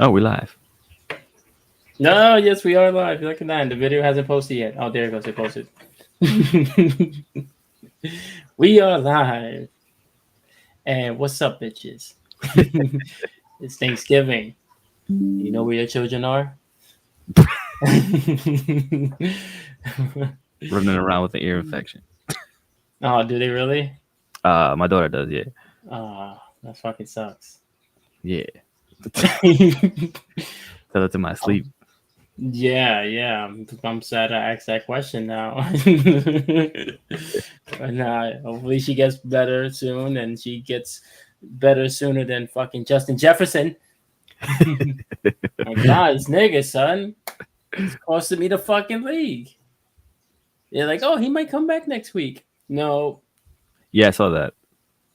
Oh, we're live. No, yes, we are live. Look at that. The video hasn't posted yet. Oh, there it goes. It posted. We are live. And what's up, bitches? It's Thanksgiving. You know where your children are? Running around with an ear infection. Oh, do they really? My daughter does, yeah. That fucking sucks. Yeah. Tell it to my sleep. Yeah. I'm sad I asked that question now. And hopefully she gets better soon, and she gets better sooner than fucking Justin Jefferson. My God, this nigga, son, it's costing me the fucking league. They're like, oh, he might come back next week. No, Yeah, I saw that.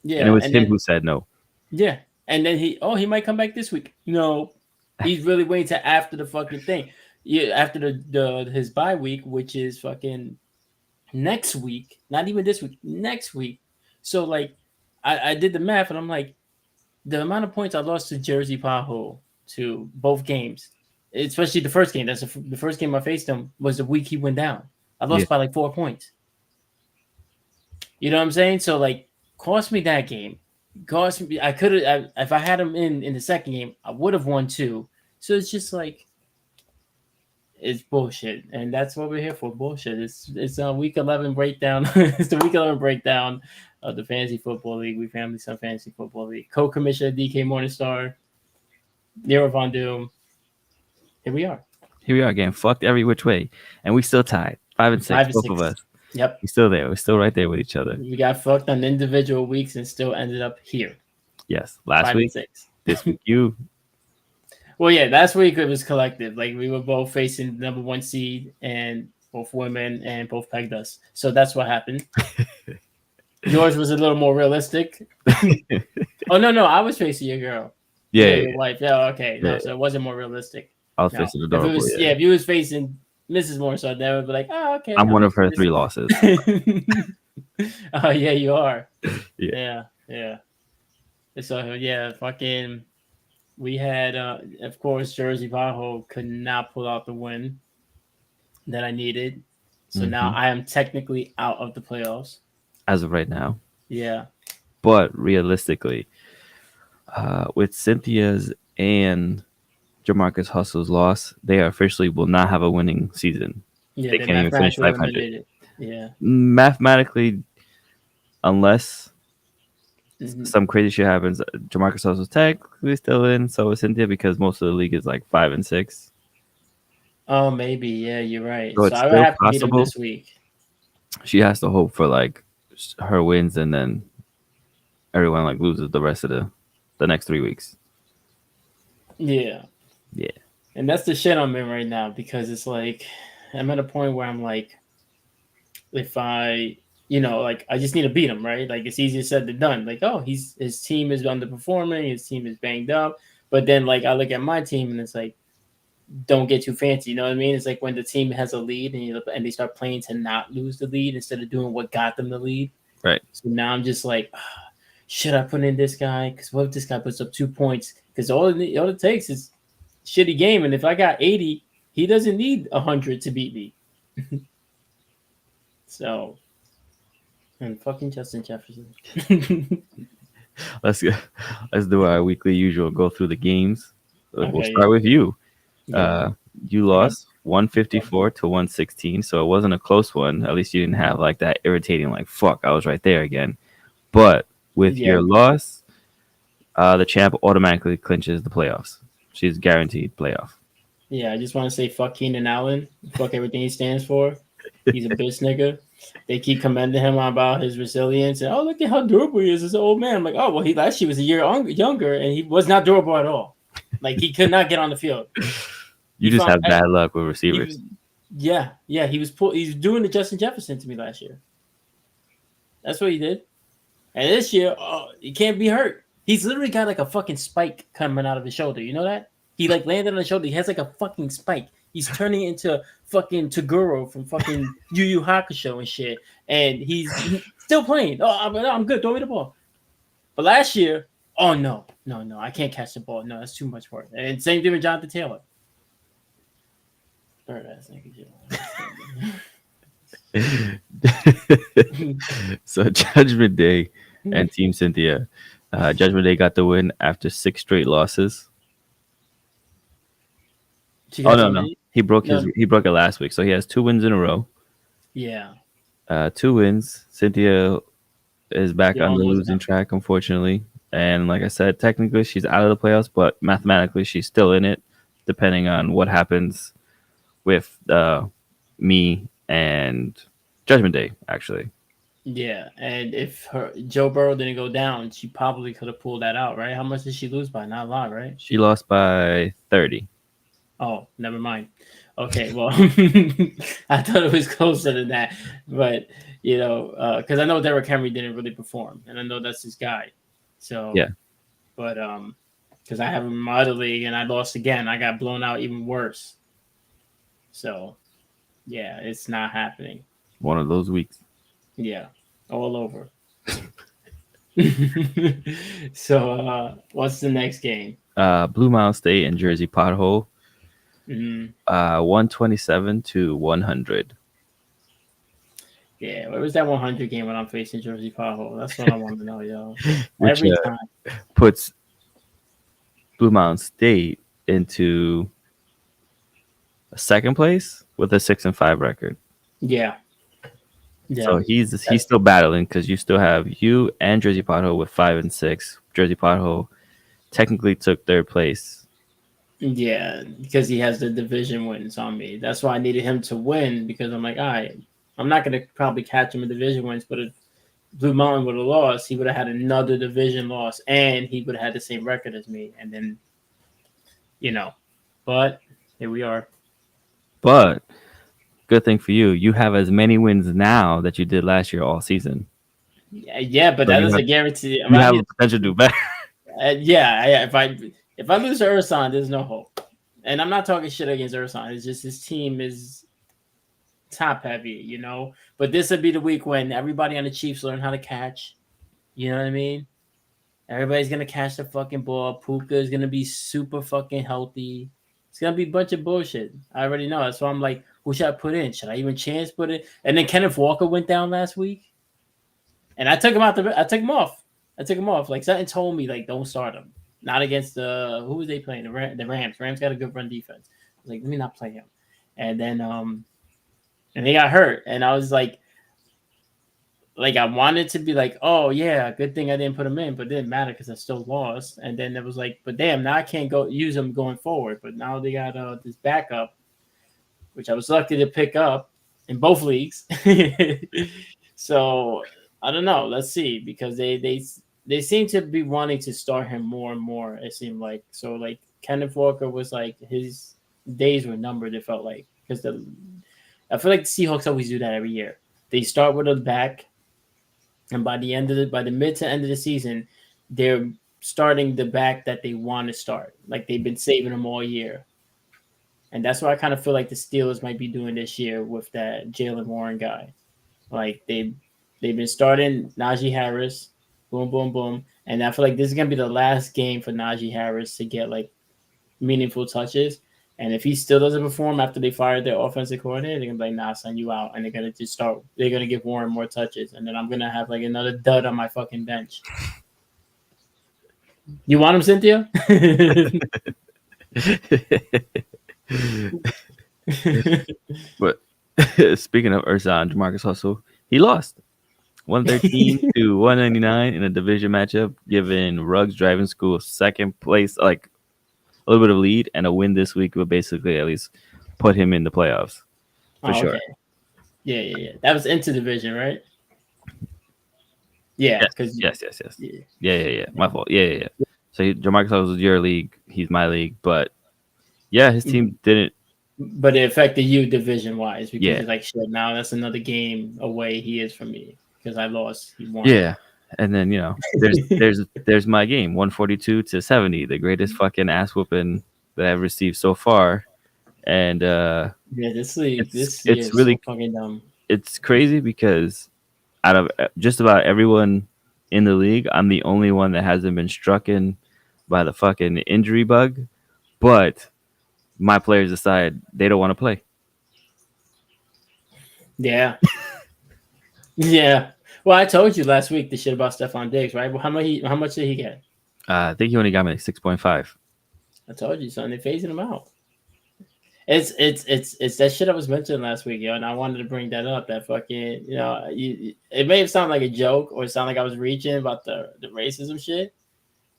And it yeah, was and him then who said no. yeah, and then he might come back this week. No, he's really waiting to after the fucking thing. Yeah, after the his bye week, which is fucking next week. Not even this week, next week. So like, I did the math, and I'm like, the amount of points I lost to Jersey Paho to both games, especially the first game. That's the first game I faced him was the week he went down. I Yeah. lost by like 4 points. You know what I'm saying? So like, cost me that game. Cost me. I could have if I had him in the second game, I would have won too. So it's just like it's bullshit, and that's what we're here for. Bullshit. It's a week 11 breakdown. It's the week 11 breakdown of the Fantasy Football League. We Family Some Fantasy Football League. Co-commissioner DK Morningstar, Nero Von Doom. Here we are. Here we are getting fucked every which way. And we still tied. 5-6, 5 and both of 6. us. Yep. We're still there. We're still right there with each other. We got fucked on individual weeks and still ended up here. Yes. Last 5 week, and 6. this week, you. Well, yeah, last week it was collective. Like we were both facing the number 1 seed, and both women, and both pegged us. So that's what happened. Yours was a little more realistic. Oh no, I was facing your girl. Yeah. Your wife. Yeah, okay. No, Yeah. so it wasn't more realistic. I was No. facing If it adorable. was, Yeah. if you was facing Mrs. Morrison, that would be like, oh, okay. I'm one of her 3 losses. Oh yeah, you are. Yeah. Yeah. So yeah, fucking. We had, of course, Jersey Bajo could not pull out the win that I needed. So now I am technically out of the playoffs. As of right now. Yeah. But realistically, with Cynthia's and Jamarcus Hustle's loss, they officially will not have a winning season. Yeah, They can't even finish 500. eliminated. Yeah. Mathematically, unless Mhm. some crazy shit happens, Jamarcus Hustle's technically still in, so is Cynthia, because most of the league is like 5 and 6. Oh, maybe. Yeah, you're right. So So it's I would still have to beat him possible. this week. She has to hope for like her wins, and then everyone like loses the rest of the next 3 weeks. Yeah. Yeah. And that's the shit I'm in right now, because it's like I'm at a point where I'm like, if I, like I just need to beat him, right? Like it's easier said than done. Like, oh, his team is underperforming, his team is banged up. But then like I look at my team and it's like, don't get too fancy. You know what I mean? It's like when the team has a lead and they start playing to not lose the lead instead of doing what got them the lead. Right. So now I'm just like, should I put in this guy? Because what if this guy puts up 2 points? Because all it takes is shitty game, and if I got 80, he doesn't need 100 to beat me. So, and fucking Justin Jefferson. Let's do our weekly usual. Go through the games. We'll Okay, start with you. Yeah. You lost 154 to 116, so it wasn't a close one. At least you didn't have like that irritating, like, fuck, I was right there again. But with Yeah. your loss, the champ automatically clinches the playoffs. She's guaranteed playoff. Yeah, I just want to say fuck Keenan Allen. Fuck everything he stands for. He's a bitch nigga. They keep commending him about his resilience and, oh, look at how durable he is as an old man. I'm like, oh, well, he last year was a year younger and he was not durable at all. Like, he could not get on the field. You just have bad luck with receivers. Yeah. He was doing the Justin Jefferson to me last year. That's what he did. And this year, he can't be hurt. He's literally got like a fucking spike coming out of his shoulder. You know that? He like landed on his shoulder. He has like a fucking spike. He's turning into fucking Taguro from fucking Yu Yu Hakusho and shit. And he's still playing. Oh, I'm good. Throw me the ball. But last year, oh no. No, I can't catch the ball. No, that's too much work. And same thing with Jonathan Taylor. Bird ass nigga. So Judgment Day and Team Cynthia. Judgment Day got the win after 6 straight losses. She Oh got no, so no, many. No, he broke it last week, so he has 2 wins in a row. yeah, 2 wins. Cynthia is back you're on the almost losing track, unfortunately. And like I said, technically she's out of the playoffs, but mathematically she's still in it, depending on what happens with me and Judgment Day. Actually, yeah. And if her Joe Burrow didn't go down, she probably could have pulled that out, right? How much did she lose by? Not a lot, right? she lost by 30. Oh, never mind. Okay, well, I thought it was closer than that, but because I know Derrick Henry didn't really perform, and I know that's his guy. So, Yeah, but because I have him in my other league and I lost again, I got blown out even worse. So, yeah, it's not happening. one of those weeks. Yeah, all over. So, what's the next game? Blue Mountain State and Jersey Pothole. Mm, 127-100. yeah, where was that 100 game when I'm facing Jersey Pothole? That's what I want to know, yo. Which Every time. puts Blue Mountain State into second place with a 6-5 record. Yeah, So yeah, he's still battling because you still have you and Jersey Pothole with 5-6. Jersey Pothole technically took third place. yeah, because he has the division wins on me. That's why I needed him to win because I'm like, all right, I'm not going to probably catch him in division wins, but if Blue Mountain would have lost, he would have had another division loss and he would have had the same record as me. And then, you know, but here we are. But good thing for you, you have as many wins now that you did last year all season. Yeah, but So that doesn't guarantee. you have a potential to do better. Yeah, if I lose to Ursan, there's no hope. And I'm not talking shit against Ursan. It's just his team is top heavy. But this would be the week when everybody on the Chiefs learn how to catch. You know what I mean? Everybody's gonna catch the fucking ball. Puka is gonna be super fucking healthy. It's gonna be a bunch of bullshit. I already know. That's why I'm like, who should I put in? Should I even chance put it? And then Kenneth Walker went down last week, and I took him out. I took him off. I took him off. Like something told me, like don't start him. Not against the who was they playing? The Rams. Rams got a good run defense. I was like, let me not play him. And then and he got hurt, and I was like I wanted to be like, oh yeah, good thing I didn't put him in, but it didn't matter because I still lost. And then it was like, but damn, now I can't go use him going forward. But now they got this backup, which I was lucky to pick up in both leagues. So I don't know. Let's see because they seem to be wanting to start him more and more. It seemed like so. Like Kenneth Walker was like his days were numbered. It felt like because I feel like the Seahawks always do that every year. They start with a back, and by the mid to end of the season, they're starting the back that they want to start. Like they've been saving them all year. And that's what I kind of feel like the Steelers might be doing this year with that Jalen Warren guy. Like they've been starting Najee Harris, boom, boom, boom. And I feel like this is gonna be the last game for Najee Harris to get like meaningful touches. And if he still doesn't perform after they fired their offensive coordinator, they're gonna be like, nah, send you out. And they're gonna give Warren more touches. And then I'm gonna have like another dud on my fucking bench. You want him, Cynthia? But speaking of Ursan, Jamarcus Hustle, he lost 113 to 199 in a division matchup, giving Ruggs Driving School second place, like a little bit of lead, and a win this week would basically at least put him in the playoffs for Oh, sure. okay. Yeah. That was into division, right? Yeah, Yes, because yes. yeah. Yeah. My fault. Yeah. So Jamarcus Hustle is your league. He's my league. But yeah, his team didn't. But it affected you division wise because Yeah. you're like, shit, now that's another game away he is from me because I lost. He won. Yeah. And then, there's my game, 142-70, the greatest fucking ass whooping that I've received so far. And Yeah, this league it's this year it's is so really fucking dumb. it's crazy because out of just about everyone in the league, I'm the only one that hasn't been struck in by the fucking injury bug, but my players decide they don't want to play. Yeah. Yeah. Well, I told you last week the shit about Stephon Diggs, right? Well, how much did he get? I think he only got me like 6.5. I told you, son. They're phasing him out. It's that shit I was mentioning last week, yo, and I wanted to bring that up. That fucking, it may have sounded like a joke or sound like I was reaching about the racism shit.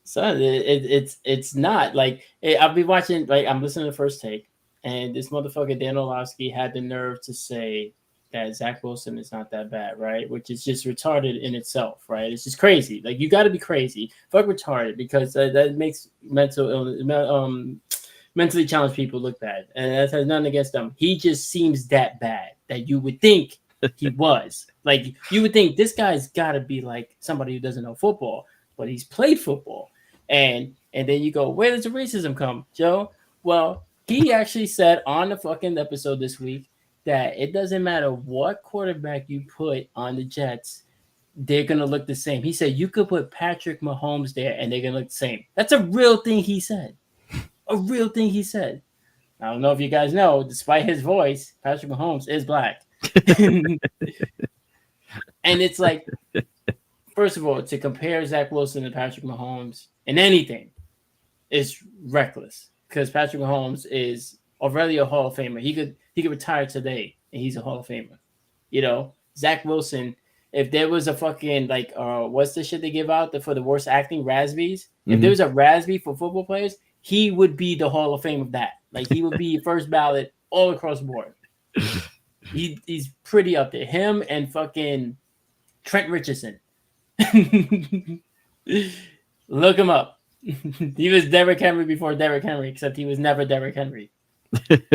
Son, it's not like I'll be watching. Like I'm listening to First Take, and this motherfucker Dan Orlovsky had the nerve to say that Zach Wilson is not that bad, right? Which is just retarded in itself, right? It's just crazy. Like you got to be crazy, fuck retarded, because that makes mental illness, mentally challenged people look bad, and that has nothing against them. He just seems that bad that you would think he was. Like you would think this guy's got to be like somebody who doesn't know football, but he's played football. And then you go, where does the racism come, Joe? Well, he actually said on the fucking episode this week that it doesn't matter what quarterback you put on the Jets, they're gonna look the same. He said you could put Patrick Mahomes there and they're gonna look the same. That's a real thing he said. A real thing he said. I don't know if you guys know, despite his voice, Patrick Mahomes is black. And it's like, first of all, to compare Zach Wilson to Patrick Mahomes in anything is reckless, because Patrick Mahomes is already a Hall of Famer. He could retire today and he's a Hall of Famer. Zach Wilson, if there was a fucking like what's the shit they give out for the worst acting, Razzies? If there was a Razzie for football players, he would be the Hall of Fame of that. Like he would be first ballot all across the board. He's pretty up there. Him and fucking Trent Richardson. Look him up. He was Derrick Henry before Derrick Henry, except he was never Derrick Henry. I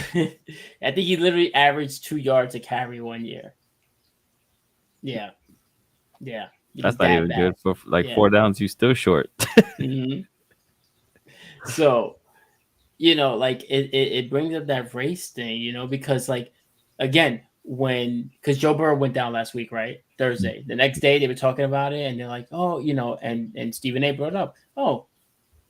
think he literally averaged 2 yards a carry 1 year. Yeah. That's not even good for like 4 downs. You're still short. Mm-hmm. So, like it brings up that race thing, because like again, because Joe Burrow went down last week, right? Thursday. The next day they were talking about it and they're like, oh, and Stephen A brought up, oh,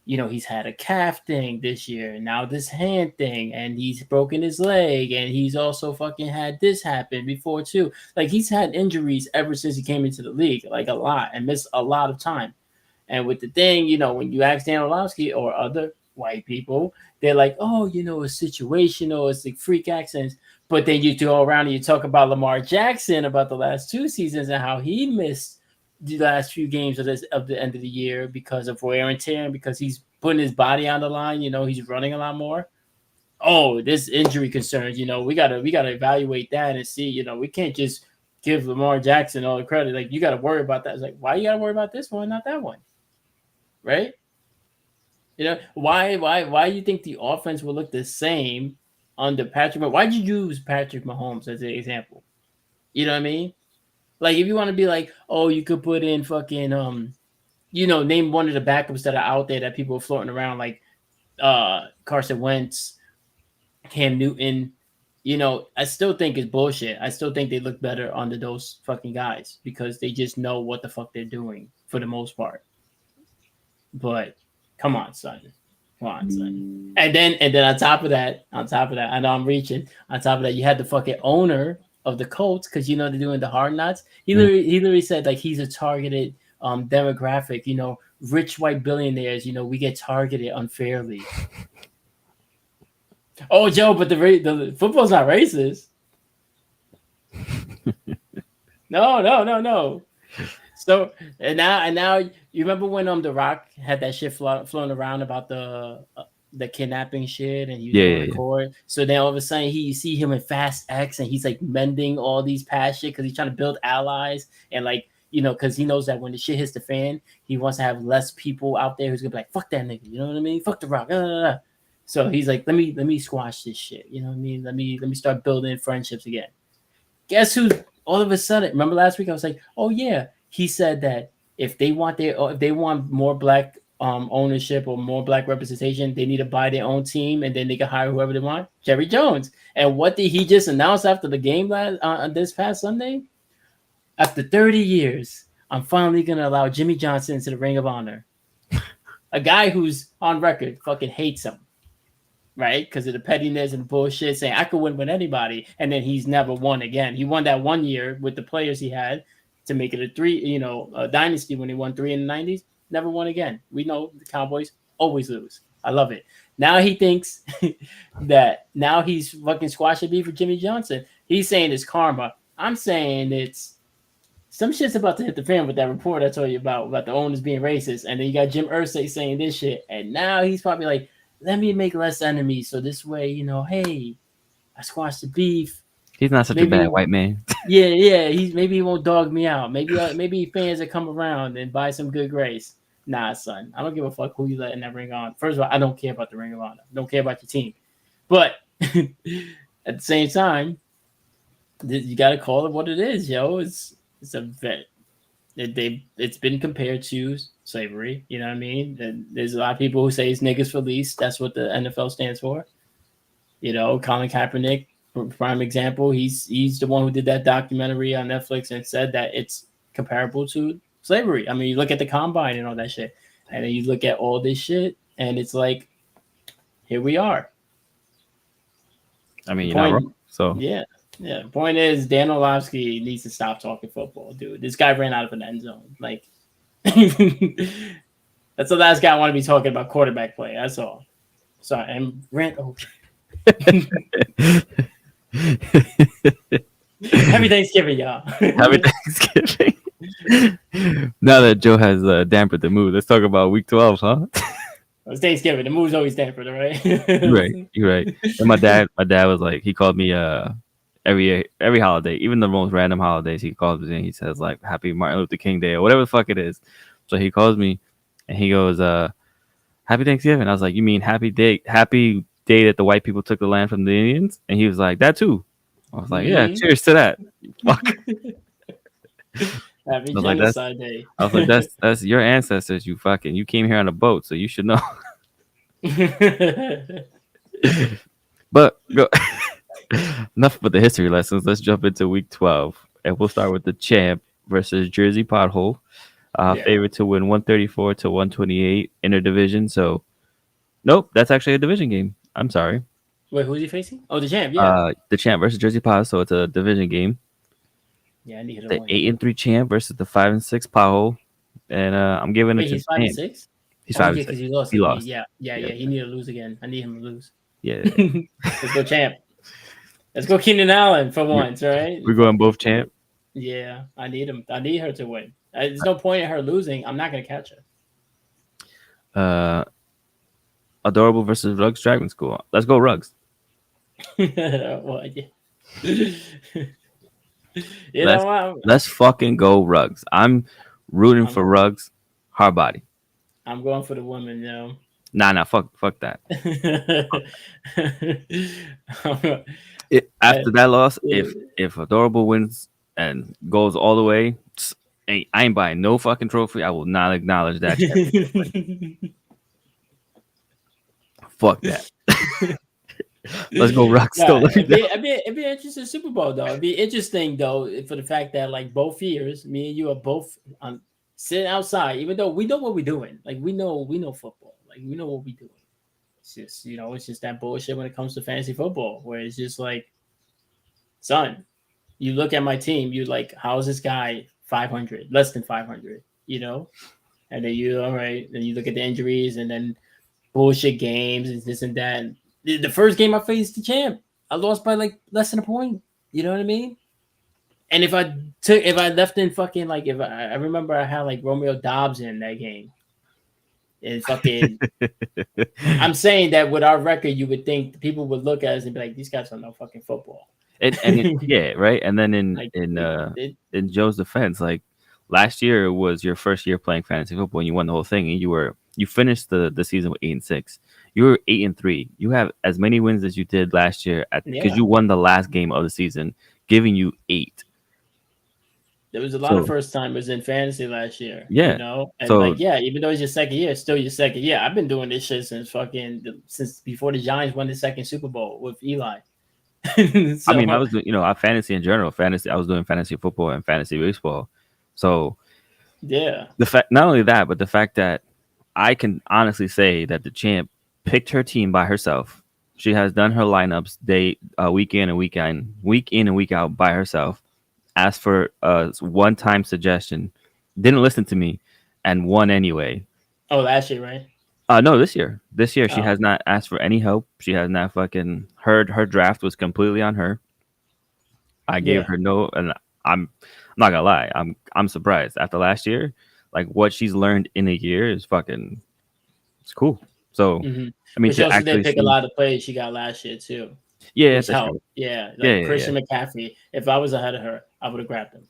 he's had a calf thing this year, and now this hand thing, and he's broken his leg, and he's also fucking had this happen before too. Like he's had injuries ever since he came into the league, like a lot, and missed a lot of time. And with the thing, when you ask Dan Orlovsky or other white people, they're like, oh, it's situational, it's like freak accidents. But then you go around and you talk about Lamar Jackson about the last 2 seasons and how he missed the last few games of the end of the year because of wear and tear, and because he's putting his body on the line. He's running a lot more. Oh, this injury concerns. We gotta evaluate that and see. We can't just give Lamar Jackson all the credit. Like you got to worry about that. It's like, why you got to worry about this one, not that one, right? Why do you think the offense will look the same under Patrick? Why'd you use Patrick Mahomes as an example? You know what I mean? Like if you want to be like, oh, you could put in fucking name one of the backups that are out there that people are floating around, like Carson Wentz, Cam Newton. I still think it's bullshit. I still think they look better under those fucking guys because they just know what the fuck they're doing for the most part. But come on, son. And then on top of that, I know I'm reaching. On top of that, you had the fucking owner of the Colts, because they're doing the hard knocks. He literally said like he's a targeted demographic. Rich white billionaires. We get targeted unfairly. Oh, Joe, but the football's not racist. No. So and now you remember when The Rock had that shit flown around about the kidnapping shit, and he was on record. Yeah. So then all of a sudden you see him in Fast X, and he's like mending all these past shit because he's trying to build allies, and like because he knows that when the shit hits the fan, he wants to have less people out there who's gonna be like, fuck that nigga, you know what I mean? Fuck The Rock. So he's like, let me squash this shit, you know what I mean? Let me start building friendships again. Guess who? All of a sudden, remember last week I was like, oh yeah. He said that if they want more black ownership or more black representation, they need to buy their own team, and then they can hire whoever they want. Jerry Jones. And what did he just announce after the game this past Sunday? After 30 years, I'm finally gonna allow Jimmy Johnson into the Ring of Honor. A guy who's on record fucking hates him, right? Because of the pettiness and bullshit, saying I could win with anybody, and then he's never won again. He won that one year with the players he had to make it a a dynasty when he won three in the '90s. Never won again. We know the Cowboys always lose. I love it. Now he thinks that now he's fucking squashing beef for Jimmy Johnson. He's saying it's karma. I'm saying it's some shit's about to hit the fan with that report I told you about the owners being racist, and then you got Jim Irsay saying this shit, and now he's probably like, let me make less enemies so this way, hey, I squashed the beef. He's not such a bad white man. Yeah. Maybe he won't dog me out. Maybe fans that come around and buy some good grace. Nah, son, I don't give a fuck who you letting that ring on. First of all, I don't care about the Ring of Honor. I don't care about your team, but at the same time, you got to call it what it is, yo. It's a vet. It's been compared to slavery. You know what I mean? And there's a lot of people who say it's niggas for least. That's what the NFL stands for. Colin Kaepernick, prime example. He's the one who did that documentary on Netflix and said that it's comparable to slavery. I mean, you look at the combine and all that shit, and then you look at all this shit, and it's like, here we are. I mean, you're not wrong. So yeah. Point is, Dan Orlovsky needs to stop talking football, dude. This guy ran out of an end zone. Like, that's the last guy I want to be talking about quarterback play. That's all. Sorry, and rant. Oh. Happy Thanksgiving, y'all. Happy Thanksgiving. Now that Joe has dampened the mood, let's talk about Week 12, huh? It's Thanksgiving. The mood's always dampened, right? You're right. And my dad was like, he called me every holiday, even the most random holidays, he calls me and he says like Happy Martin Luther King Day or whatever the fuck it is. So he calls me and he goes, Happy Thanksgiving. I was like, you mean happy day that the white people took the land from the Indians? And he was like, that too. I was like, yeah, cheers to that. Fuck. Happy Genocide Day. I was like, that's your ancestors, you came here on a boat, so you should know. But go enough with the history lessons. Let's jump into Week 12, and we'll start with the champ versus Jersey Pothole. Favorite to win 134 to 128 in their division. So, nope, that's actually a division game. I'm sorry. Wait, who's he facing? Oh, the champ. Yeah, the champ versus Jersey Pothole. So it's a division game. Yeah, I need the 8-3 champ versus the 5-6 Pothole, and I'm giving it to he's 5-6. He's 5-6 because he lost. He lost. Yeah. He need to lose again. I need him to lose. Yeah. Let's go champ. Let's go Keenan Allen for once, right? We're going both champ. Yeah, I need him. I need her to win. There's no point in her losing. I'm not gonna catch her. Adorable versus Rugs Driving School. Let's go Rugs. Well, yeah. Let's fucking go Rugs. I'm rooting for Rugs. Hard body. I'm going for the women, yo. Nah, fuck that. After that loss, if Adorable wins and goes all the way, I ain't buying no fucking trophy. I will not acknowledge that. Fuck that. Let's go Rugs. It'd be interesting Super Bowl though. It'd be interesting though for the fact that like both years, me and you are both sitting outside, even though we know what we're doing. Like we know football. Like we know what we're doing. It's just it's just that bullshit when it comes to fantasy football, where it's just like, son, you look at my team, you like, how is this guy 500, less than 500? And then all right, then you look at the injuries and then bullshit games and this and that. And the first game I faced the champ, I lost by like less than a point. You know what I mean? And if I left in fucking like, if I remember I had like Romeo Dobbs in that game. And fucking, I'm saying that with our record, you would think people would look at us and be like, these guys don't know fucking football. Yeah, right. And then in Joe's defense, like last year was your first year playing fantasy football, and you won the whole thing, and you finished the season with 8-6. You were 8-3. You have as many wins as you did last year because you won the last game of the season, giving you 8. There was a lot of first timers in fantasy last year. Yeah. And even though it's your second year, it's still your second year. I've been doing this shit since before the Giants won the second Super Bowl with Eli. I mean, I was doing, fantasy in general. I was doing fantasy football and fantasy baseball. So yeah. The fact, not only that, but the fact that I can honestly say that the champ picked her team by herself. She has done her lineups day week in and week in and week out by herself. Asked for a one-time suggestion, didn't listen to me, and won anyway. Oh, last year, right? No, this year. This year she Oh, has not asked for any help. She has not fucking heard. Her draft was completely on her. I gave yeah. her no, and I'm not gonna lie. I'm surprised after last year. Like what she's learned in a year is fucking. It's cool. So, Hmm. I mean, But she to also did actually pick a see, lot of plays she got last year too, yeah, which that's true. helped. Yeah, Yeah, like yeah, yeah. Christian McCaffrey. If I was ahead of her, I would have grabbed him.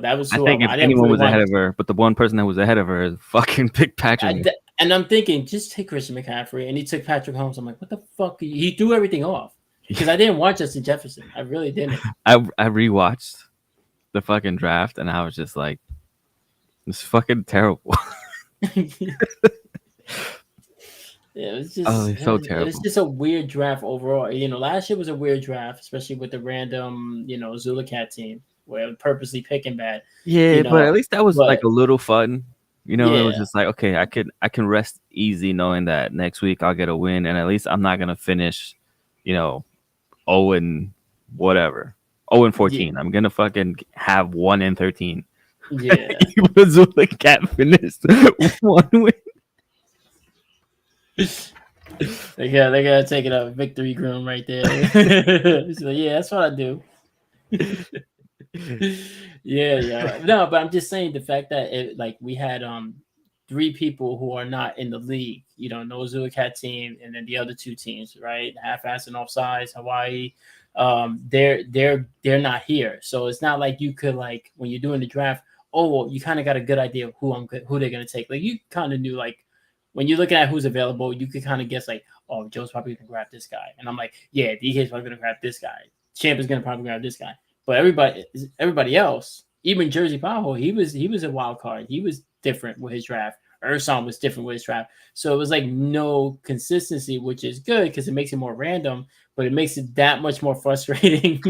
That was I who think if I didn't anyone really was want. ahead of her, but the one person that was ahead of her is fucking picked Patrick. And I'm thinking, just take Christian McCaffrey, and he took Patrick Holmes. I'm like, what the fuck? He threw everything off because I didn't want Justin Jefferson. I really didn't. I rewatched the fucking draft and I was just like, it's fucking terrible. Yeah, Oh, it's so it was terrible. just a weird draft overall. Last year was a weird draft, especially with the random Zulu Cat team where purposely picking bad. Yeah, You but at know, least that was like but a little fun. It was yeah, just like, okay, I can rest easy knowing that next week I'll get a win, and at least I'm not gonna finish, you know, 0 and whatever, 0 and yeah, 14. I'm gonna fucking have 1 and 13. yeah. Even Zula Cat finished 1 win. They gotta take it up victory groom right there. So yeah, that's what I do. Yeah, yeah. No, but I'm just saying the fact that like we had three people who are not in the league, no Zulu Cat team, and then the other two teams, right? Half ass and offsides, Hawaii. They're not here. So it's not like you could like when you're doing the draft, oh well, you kind of got a good idea of who they're gonna take. Like you kind of knew like when you're looking at who's available, you could kind of guess like, oh, Joe's probably gonna grab this guy. And I'm like, yeah, DK's probably gonna grab this guy. Champ is gonna probably grab this guy. But everybody else, even Jersey Paho, he was a wild card. He was different with his draft. Urson was different with his draft. So it was like no consistency, which is good because it makes it more random, but it makes it that much more frustrating.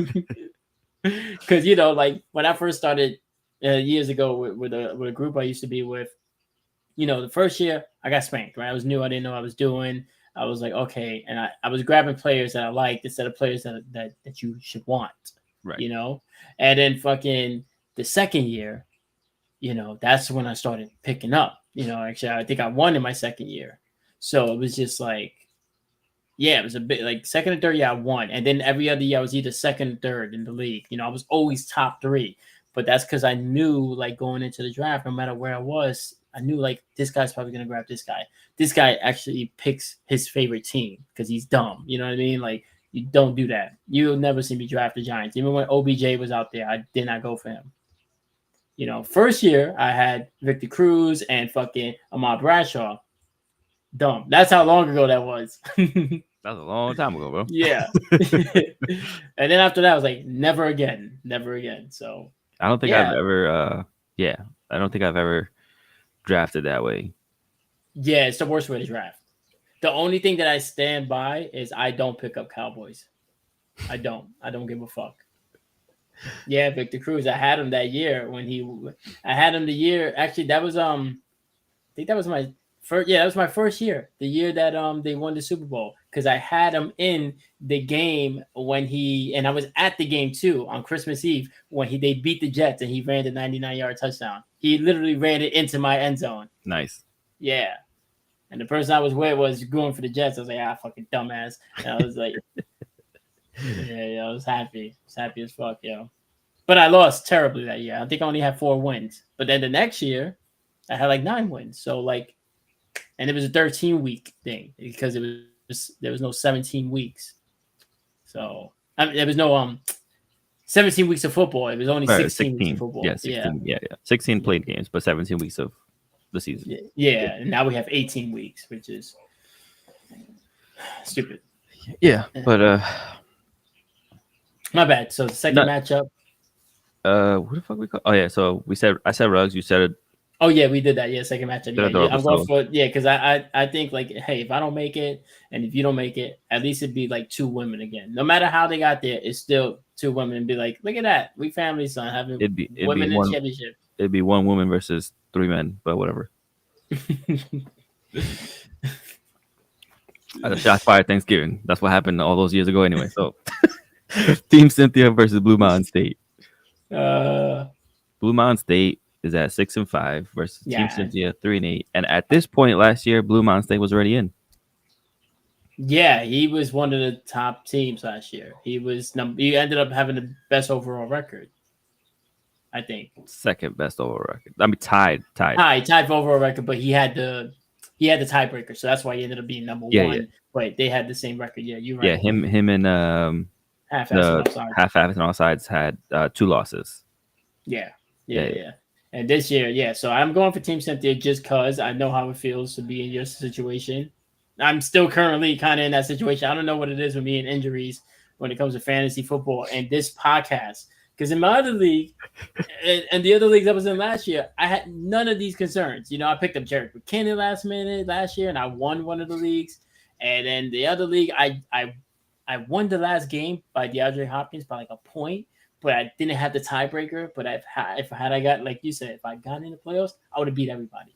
Because like when I first started years ago with a group I used to be with, the first year I got spanked, right? I was new, I didn't know what I was doing. I was like, okay, and I was grabbing players that I liked instead of players that you should want, Right. you know? And then fucking the second year, that's when I started picking up. Actually I think I won in my second year. So it was just like, yeah, it was a bit like second and third year I won. And then every other year I was either second and third in the league. I was always top three. But that's because I knew like going into the draft, no matter where I was, I knew like this guy's probably gonna grab this guy. This guy actually picks his favorite team because he's dumb. You know what I mean? Like you don't do that. You'll never see me draft the Giants. Even when OBJ was out there, I did not go for him. First year I had Victor Cruz and fucking Ahmad Bradshaw. Dumb. That's how long ago that was. That was a long time ago, bro. Yeah. And then after that, I was like, never again, never again. So I don't think I've yeah, ever, yeah, I don't think I've ever drafted that way. yeah, it's the worst way to draft. The only thing that I stand by is I don't pick up Cowboys. I don't. I don't give a fuck. Yeah, Victor Cruz. I had him that year I had him the year. Actually, that was I think that was my first. Yeah, that was my first year. The year that they won the Super Bowl because I had him in the game and I was at the game too on Christmas Eve when they beat the Jets and he ran the 99-yard touchdown. He literally ran it into my end zone. Nice. Yeah. And the person I was with was going for the Jets. I was like, fucking dumbass. And I was like, yeah, I was happy. I was happy as fuck, But I lost terribly that year. I think I only had 4 wins. But then the next year, I had like 9 wins. So like, and it was a 13-week thing because there was no 17 weeks. So there was no 17 weeks of football. It was only 16 weeks of 16. football. Yeah, 16. Yeah, yeah. 16 played games, but 17 weeks of the season. Yeah. And now we have 18 weeks, which is stupid. Yeah, but my bad. So the second matchup. What the fuck we call? Oh yeah, so I said Ruggs, you said it. Oh yeah, we did that. Yeah, second matchup. They're Yeah, adorable, I'm going so for because I think like, hey, if I don't make it and if you don't make it, at least it'd be like 2 women again. No matter how they got there, it's still 2 women and be like, look at that, we family, son, having it'd be women in one championship. it'd be 1 woman versus 3 men, but whatever. The shots fired Thanksgiving. That's what happened all those years ago anyway. So Team Cynthia versus Blue Mountain State. uh, Blue Mountain State is at 6-5 versus Team yeah, Cynthia 3-8. And at this point last year, Blue Mountain State was already in. yeah, he was one of the top teams last year. He was he ended up having the best overall record, I think. Second best overall record. I mean, tied. Tied for overall record, but he had the tiebreaker, so that's why he ended up being number Yeah, yeah, one. But they had the same record. Yeah, you're yeah. right. Him and Half-ass and the offside. half and all sides had 2 losses. Yeah, Yeah, yeah, yeah, yeah. And this year, yeah. So I'm going for Team Cynthia just because I know how it feels to be in your situation. I'm still currently kind of in that situation. I don't know what it is with me and injuries when it comes to fantasy football and this podcast. Because in my other league and the other leagues I was in last year, I had none of these concerns. I picked up Jarek McKinnon last minute last year, and I won one of the leagues. And then the other league, I won the last game by DeAndre Hopkins by like a point, but I didn't have the tiebreaker. But if I got, like you said, if I got in the playoffs, I would have beat everybody.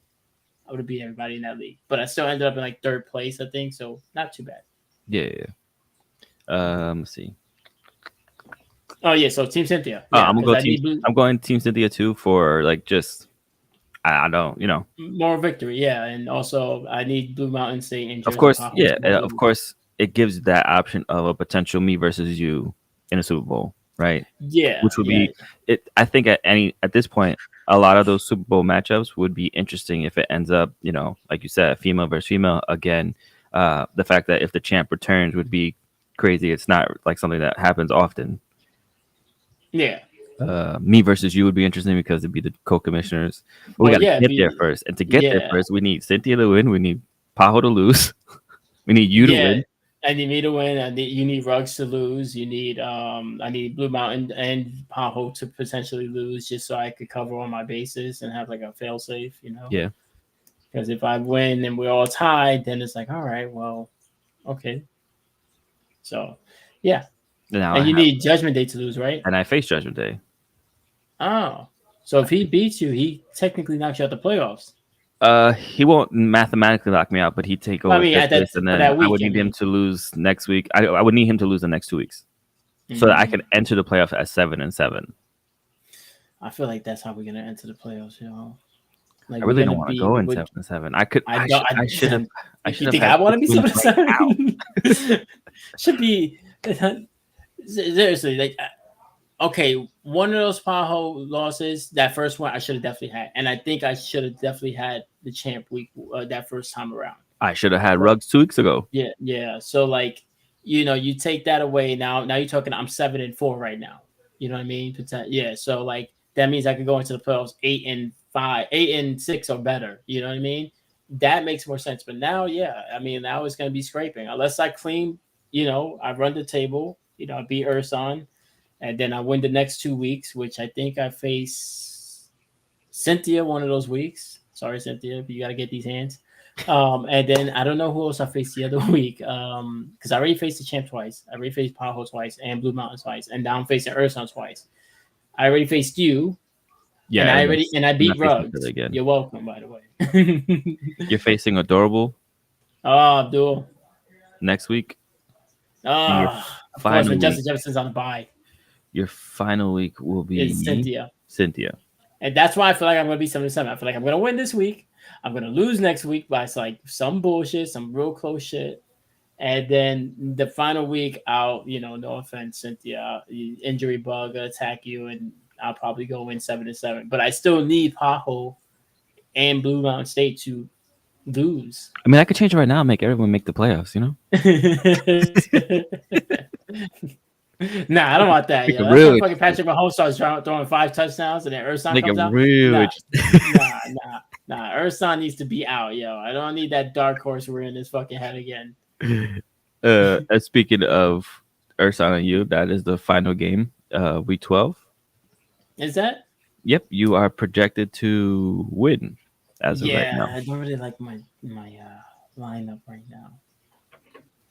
I would have beat everybody in that league. But I still ended up in like third place, I think. So not too bad. yeah, yeah. Let's see. Oh yeah, so Team Cynthia, yeah, I'm gonna because go I team. need blue, I'm going Team Cynthia too for like just I don't more victory, yeah, and also I need Blue Mountain State and Of Jersey course, Pahos yeah, to both of lose. course, it gives that option of a potential me versus you in a Super Bowl, right? Yeah, Which would yeah, be it. I think at this point, a lot of those Super Bowl matchups would be interesting if it ends up, like you said, female versus female again. The fact that if the champ returns would be crazy. It's not like something that happens often. yeah. Me versus you would be interesting because it'd be the co-commissioners. But we Well, got to yeah, get there first, and to get there yeah, first, we need Cynthia to win. We need Pajo to lose. We need you to yeah. win. I need me to win. You need Rugs to lose. I need Blue Mountain and Paho to potentially lose, just so I could cover all my bases and have like a fail safe. Yeah. Because if I win and we're all tied, then it's like, all right, well, okay. So, yeah, Now I and you have, need Judgment Day to lose, right? and I face Judgment Day. Oh, so if he beats you, he technically knocks you out the playoffs. He won't mathematically knock me out, but he'd take I over mean, this at place, that and for then that I week, would I need him mean. to lose next week. I would need him to lose the next 2 weeks, so that I can enter the playoff at 7-7. I feel like that's how we're gonna enter the playoffs, Like I we're really don't gonna want to be go in with. 7-7. I could. I I don't. should. I should have. I should You have think had I want to 6 be wins right now. 7-7? Should be seriously like okay. One of those Paho losses, that first one, I should have definitely had, and I think I should have definitely had the champ week that first time around. I should have had But Ruggs 2 weeks ago. yeah, yeah. So like, you take that away now. Now you're talking. I'm 7-4 right now. You know what I mean? Yeah. So like that means I could go into the playoffs 8-5, 8-6 or better. You know what I mean? That makes more sense. But now, yeah, I mean now it's gonna be scraping unless I clean. I run the table. I beat Urson, and then I win the next 2 weeks, which I think I face Cynthia one of those weeks. Sorry, Cynthia, but you got to get these hands. And then I don't know who else I faced the other week. Because I already faced the champ twice. I already faced Paho twice and Blue Mountain twice, and now I'm facing Urson twice. I already faced you, and Yeah, I we're not beat facing each other Rugs. again. You're welcome, by the way. You're facing Adorable Oh, Abdul. next week, and your Oh, of course, final when week. Justin Jefferson's on the bye, Your final week will it's be Cynthia. Cynthia. And that's why I feel like I'm going to be 7-7. I feel like I'm going to win this week. I'm going to lose next week by like some bullshit, some real close shit. And then the final week, no offense, Cynthia, injury bug attack you, and I'll probably go in 7-7. But I still need Paho and Blue Mountain State to lose. I mean, I could change it right now and make everyone make the playoffs. Nah, I don't want that. Make it That's real when fucking interesting. Patrick Mahomes starts throwing 5 touchdowns and then Urson Make it comes out. real Nah, interesting. nah. Urson needs to be out, yo. I don't need that dark horse rearing his fucking head again. And speaking of Ursan and you, that is the final game, week 12. Is that? Yep, you are projected to win as of right Yeah, now. I don't really like my lineup right now.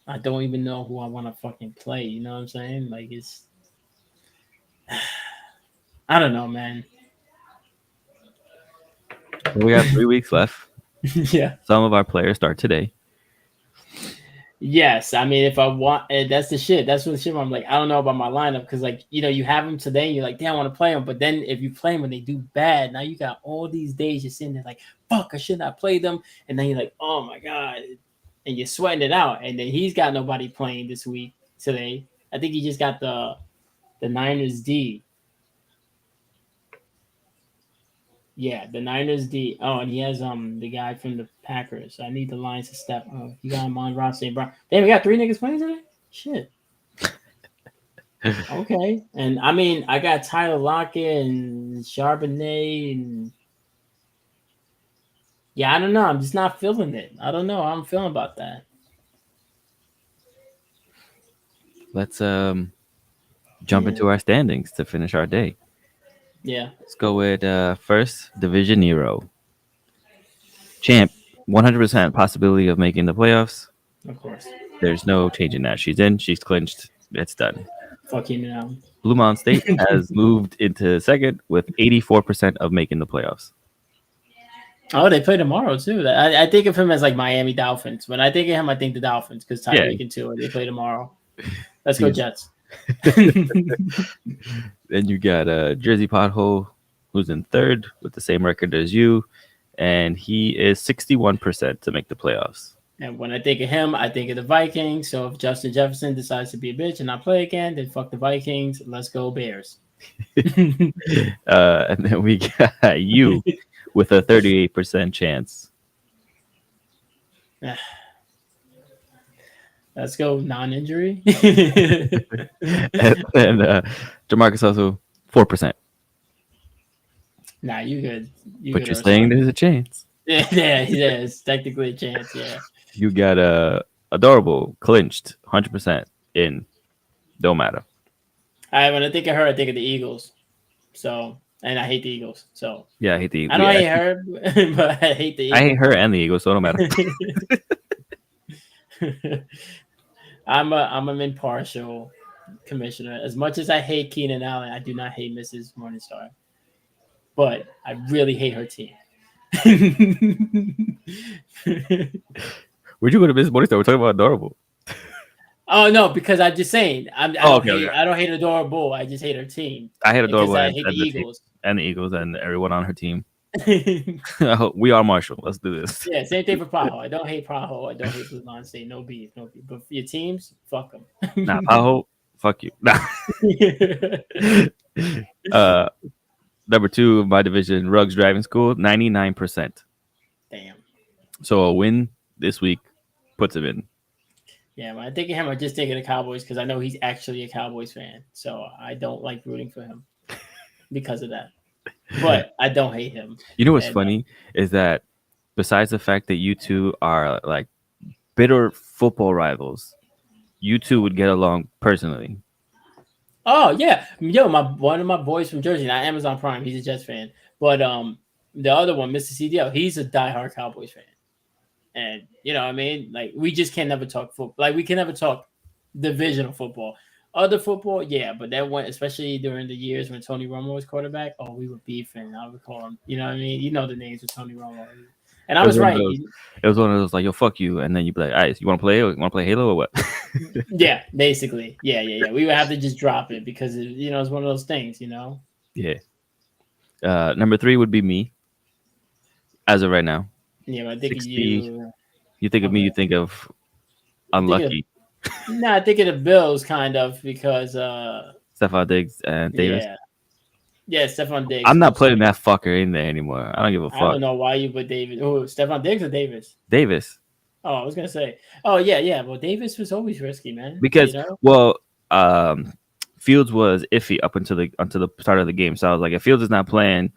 I don't even know who I want to fucking play. You know what I'm saying? Like it's, I don't know, man. We have 3 weeks left. Yeah. Some of our players start today. Yes, I mean, if I want, that's the shit. That's what the shit. Where I'm like, I don't know about my lineup because, like, you have them today, and you're like, damn, I want to play them. But then if you play them and they do bad, now you got all these days you're sitting there like, fuck, I should not play them. And then you're like, oh my god, and you're sweating it out. And then he's got nobody playing this week today. I think he just got the Niners D. Yeah, the Niners D. Oh, and he has the guy from the Packers. I need the Lions to step. Oh, you got him on Ross St. Brown. Damn, we got three niggas playing today. Shit. Okay, and I mean, I got Tyler Lockett and Charbonnet, and yeah, I don't know. I'm just not feeling it. I don't know how I'm feeling about that. Let's jump into our standings to finish our day. Yeah, Let's go with first Division Nero. Champ, 100% possibility of making the playoffs. of course. There's no changing that. She's in. She's clinched. It's done. Fuck you now. Blue Mountain State has moved into second with 84% of making the playoffs. Oh, they play tomorrow too. I think of him as like Miami Dolphins. When I think of him, I think the Dolphins because Tyreek and Tua, they play tomorrow. Let's go Jets. Then you got Jersey Pothole, who's in third with the same record as you, and he is 61% to make the playoffs. And when I think of him, I think of the Vikings. So if Justin Jefferson decides to be a bitch and not play again, then fuck the Vikings. Let's go Bears. And then we got you with a 38% chance. Let's go non-injury. And Jamarcus also 4%. Nah, you good. But you're saying there's a chance. Yeah, it's technically a chance, yeah. You got Adorable, clinched, 100% in. Don't matter. When I think of her, I think of the Eagles. So, and I hate the Eagles. So yeah, I hate the Eagles. I don't hate her, but I hate the Eagles. I hate her and the Eagles, so it don't matter. I'm an impartial commissioner. As much as I hate Keenan Allen, I do not hate Mrs. Morningstar. But I really hate her team. Where'd you go to Mrs. Morningstar? We're talking about Adorable. Oh no, because I'm just saying I don't hate Adorable. I just hate her team. I hate Adorable. I hate the Eagles and the Eagles and everyone on her team. We are Marshall. Let's do this. Yeah, same thing for Paho. I don't hate Paho. I don't hate Blue Mountain State. No beef. But for your teams, fuck them. Nah, Paho, fuck you. Nah. Number 2 of my division, Ruggs Driving School, 99%. Damn. So a win this week puts him in. Yeah, when I think of him, I just think of the Cowboys because I know he's actually a Cowboys fan. So I don't like rooting for him because of that. But I don't hate him. You know what's funny is that besides the fact that you two are like bitter football rivals, you two would get along personally. Oh yeah, yo, one of my boys from Jersey, not Amazon Prime, he's a Jets fan. But the other one, Mr. CDL, he's a diehard Cowboys fan. And you know what I mean? Like we just can never talk football. Like we can never talk divisional football. Other football, yeah, but that went, especially during the years when Tony Romo was quarterback. Oh, we were beefing. I would call him. You know what I mean? You know the names of Tony Romo. And I was right. It was one of those like, yo, fuck you, and then you'd be like, all right, you want to play? You want to play Halo or what? Yeah, basically. Yeah. We would have to just drop it because it's one of those things. Yeah. Number 3 would be me. As of right now. Yeah, I think 60, of you. You think of me, you think of unlucky. I think of the Bills kind of because Stephon Diggs and Davis. Yeah, Stephon Diggs. I'm not putting that fucker in there anymore. I don't give a fuck. I don't know why you put Davis. Oh, Stephon Diggs or Davis? Davis. Oh, I was gonna say. Oh yeah. Well, Davis was always risky, man. Because Fields was iffy up until the start of the game. So I was like, if Fields is not playing,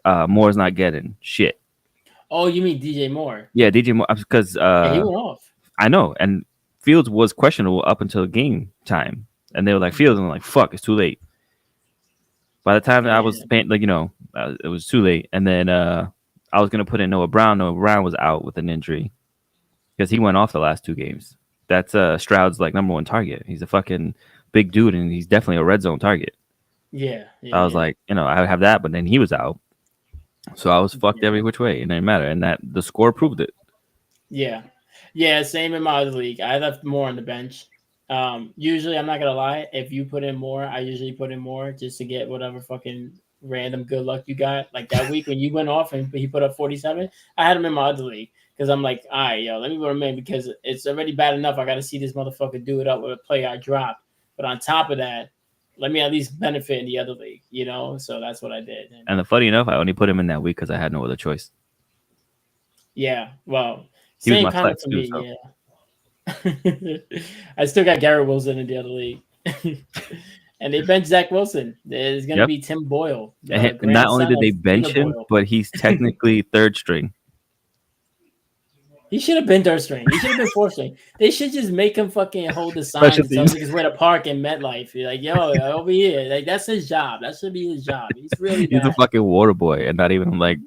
Moore's not getting shit. Oh, you mean DJ Moore? Yeah, DJ Moore, because he went off. I know, and Fields was questionable up until game time, and they were like Fields, and I'm like, fuck, it's too late. By the time I was paying, it was too late, and then I was gonna put in Noah Brown. Noah Brown was out with an injury because he went off the last 2 games. That's Stroud's number 1 target. He's a fucking big dude, and he's definitely a red zone target. Yeah. I was like, I would have that, but then he was out. So I was fucked Yeah. every which way. It didn't matter, and that the score proved it. Yeah. Yeah, same in my other league. I left more on the bench. Usually I'm not gonna lie, if you put in more, I usually put in more just to get whatever fucking random good luck you got. Like that week when you went off and he put up 47, I had him in my other league because I'm like, all right, yo, let me put him in because it's already bad enough. I got to see this motherfucker do it up with a play I dropped. But on top of that, let me at least benefit in the other league, you know. So that's what I did. And And the funny enough, I only put him in that week because I had no other choice. yeah, well, He was same my kind of flex for too. me. So Yeah. I still got Garrett Wilson in the other league. And they bench Zach Wilson. There's going to yep. be Tim Boyle, the And not only grandson did of they David bench him, Boyle. but he's technically third string. He should have been third string. He should have been fourth string. They should just make him fucking hold the Special signs and tell teams. niggas where to park in MetLife. You're like, yo, over here. Like, that's his job. That should be his job. He's really He's a bad. fucking water boy, and not even like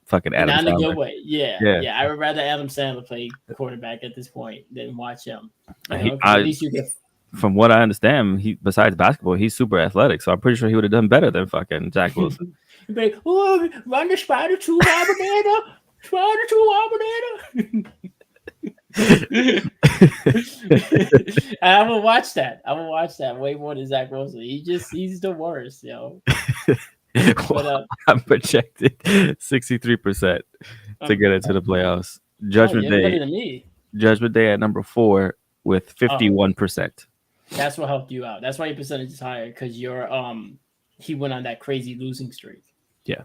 fucking And Adam not in a Sandler. good way. Yeah. Yeah. Yeah. I would rather Adam Sandler play quarterback at this point than watch him. You He, know, because at I, least you get. from what I understand, he besides basketball, he's super athletic. So I'm pretty sure he would have done better than fucking Zach Wilson. You'd be like, oh, run the spider to Abernatha. Spider to Abernatha. I will watch that. I will watch that way more than Zach Wilson. He's the worst, yo. But I'm projected 63% to get into oh, the playoffs. you're better than me. Judgment Day at number 4 with Oh, 51%. that's what helped you out. That's why your percentage is higher because you're he went on that crazy losing streak. Yeah.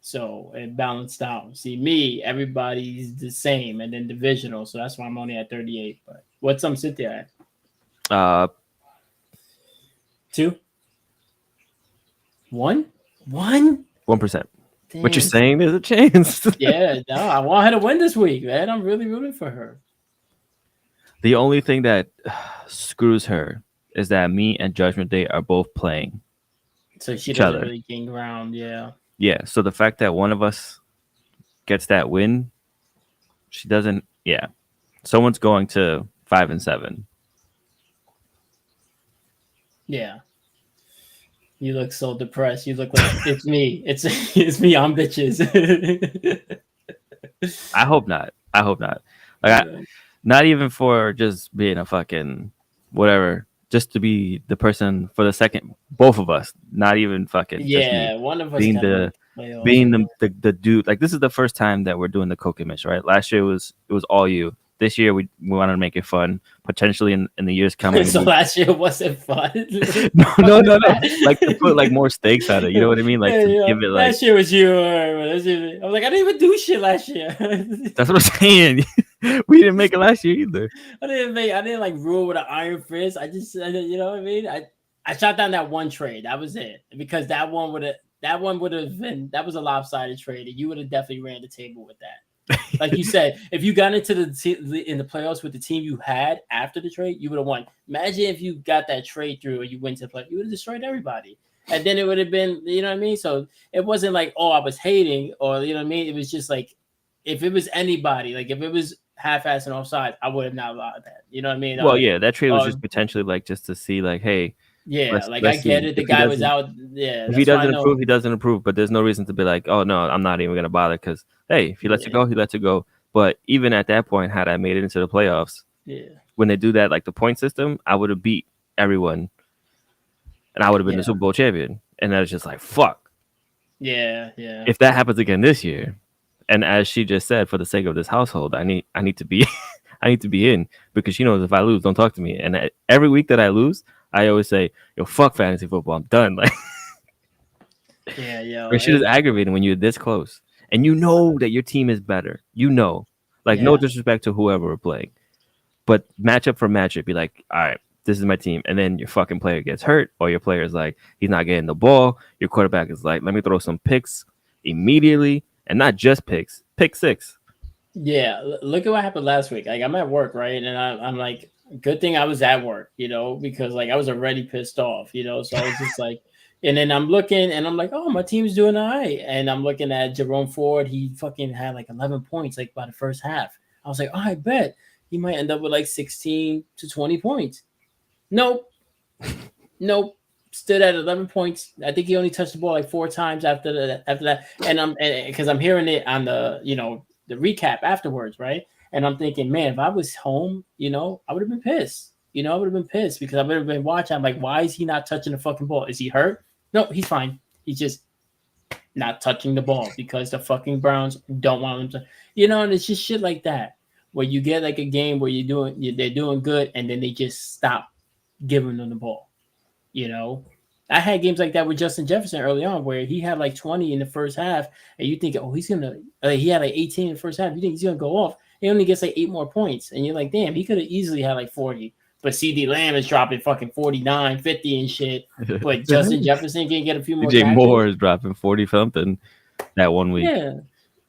So it balanced out. See me, everybody's the same, and then divisional. So that's why I'm only at 38. But what's Cynthia at? Uh, 2, 1, 1. 1%. Damn. What you're saying, there's a chance. Yeah, no, I want her to win this week, man. I'm really rooting for her. The only thing that screws her is that me and Judgment Day are both playing So she each doesn't other. really gain ground. Yeah. Yeah. So the fact that one of us gets that win, she doesn't. Yeah. Someone's going to 5 and 7. Yeah. You look so depressed. You look like it's me. It's me. I'm bitches. I hope not. I hope not. Like, not even for just being a fucking whatever. Just to be the person for the second. Both of us. Not even fucking just me. Yeah, one of us Being gotta the make the playoffs. being the dude. Like, this is the first time that we're doing the Coke mission, right? Last year it was all you. This year we wanted to make it fun. Potentially in the years coming. So last year wasn't fun. no. Like to put like more stakes on it. You know what I mean? Like to give it like. Last year was you. I was like, I didn't even do shit last year. That's what I'm saying. We didn't make it last year either. I didn't like rule with an iron fist. You know what I mean? I shot down that one trade. That was it. Because that one would have been, that was a lopsided trade. And you would have definitely ran the table with that. Like you said, if you got into in the playoffs with the team you had after the trade, you would have won. Imagine if you got that trade through and you went to play, you would have destroyed everybody. And then it would have been, you know what I mean? So it wasn't like, oh, I was hating, or you know what I mean? It was just like, if it was anybody, like if it was half-assed and offside, I would have not allowed that. You know what I mean? Well, yeah, that trade was just potentially like just to see, like, hey, yeah, let's I see. get it. The guy was out. Yeah, if he doesn't improve, he doesn't improve. But there's no reason to be like, oh no, I'm not even gonna bother because hey, if he lets it go, he lets it go. But even at that point, had I made it into the playoffs, when they do that, like the point system, I would have beat everyone, and I would have been the Super Bowl champion. And I was just like, fuck. Yeah. If that happens again this year, and as she just said, for the sake of this household, I need to be, I need to be in because she knows if I lose, don't talk to me. And every week that I lose, I always say, yo, fuck fantasy football, I'm done. Like, yeah. Shit is aggravating when you're this close. And you know that your team is better. You know. Like, no disrespect to whoever we're playing. But matchup for matchup, be like, all right, this is my team. And then your fucking player gets hurt, or your player is like, he's not getting the ball. Your quarterback is like, let me throw some picks immediately. And not just picks, pick six. Yeah, look at what happened last week. Like, I'm at work, right? And I'm like, good thing I was at work, you know, because like I was already pissed off, you know. So I was just like, and then I'm looking and I'm like, oh, my team's doing all right. And I'm looking at Jerome Ford. He fucking had like 11 points like by the first half. I was like, oh, I bet he might end up with like 16 to 20 points. Nope. stood at 11 points. I think he only touched the ball like 4 times after that. And I'm because I'm hearing it on the the recap afterwards, right? And I'm thinking, man, if I was home, I would have been pissed. I would have been pissed because I would have been watching. I'm like, why is he not touching the fucking ball? Is he hurt? No, he's fine. He's just not touching the ball because the fucking Browns don't want him to. And it's just shit like that where you get like a game where they're doing good and then they just stop giving them the ball. You know, I had games like that with Justin Jefferson early on where he had like 20 in the first half, and you think, oh, he's gonna. He had like 18 in the first half. You think he's gonna go off? He only gets like 8 more points, and you're like, damn, he could have easily had like 40. But CD Lamb is dropping fucking 49, 50 and shit. But Justin Jefferson can get a few more. DJ tackles. Moore is dropping 40 something that 1 week.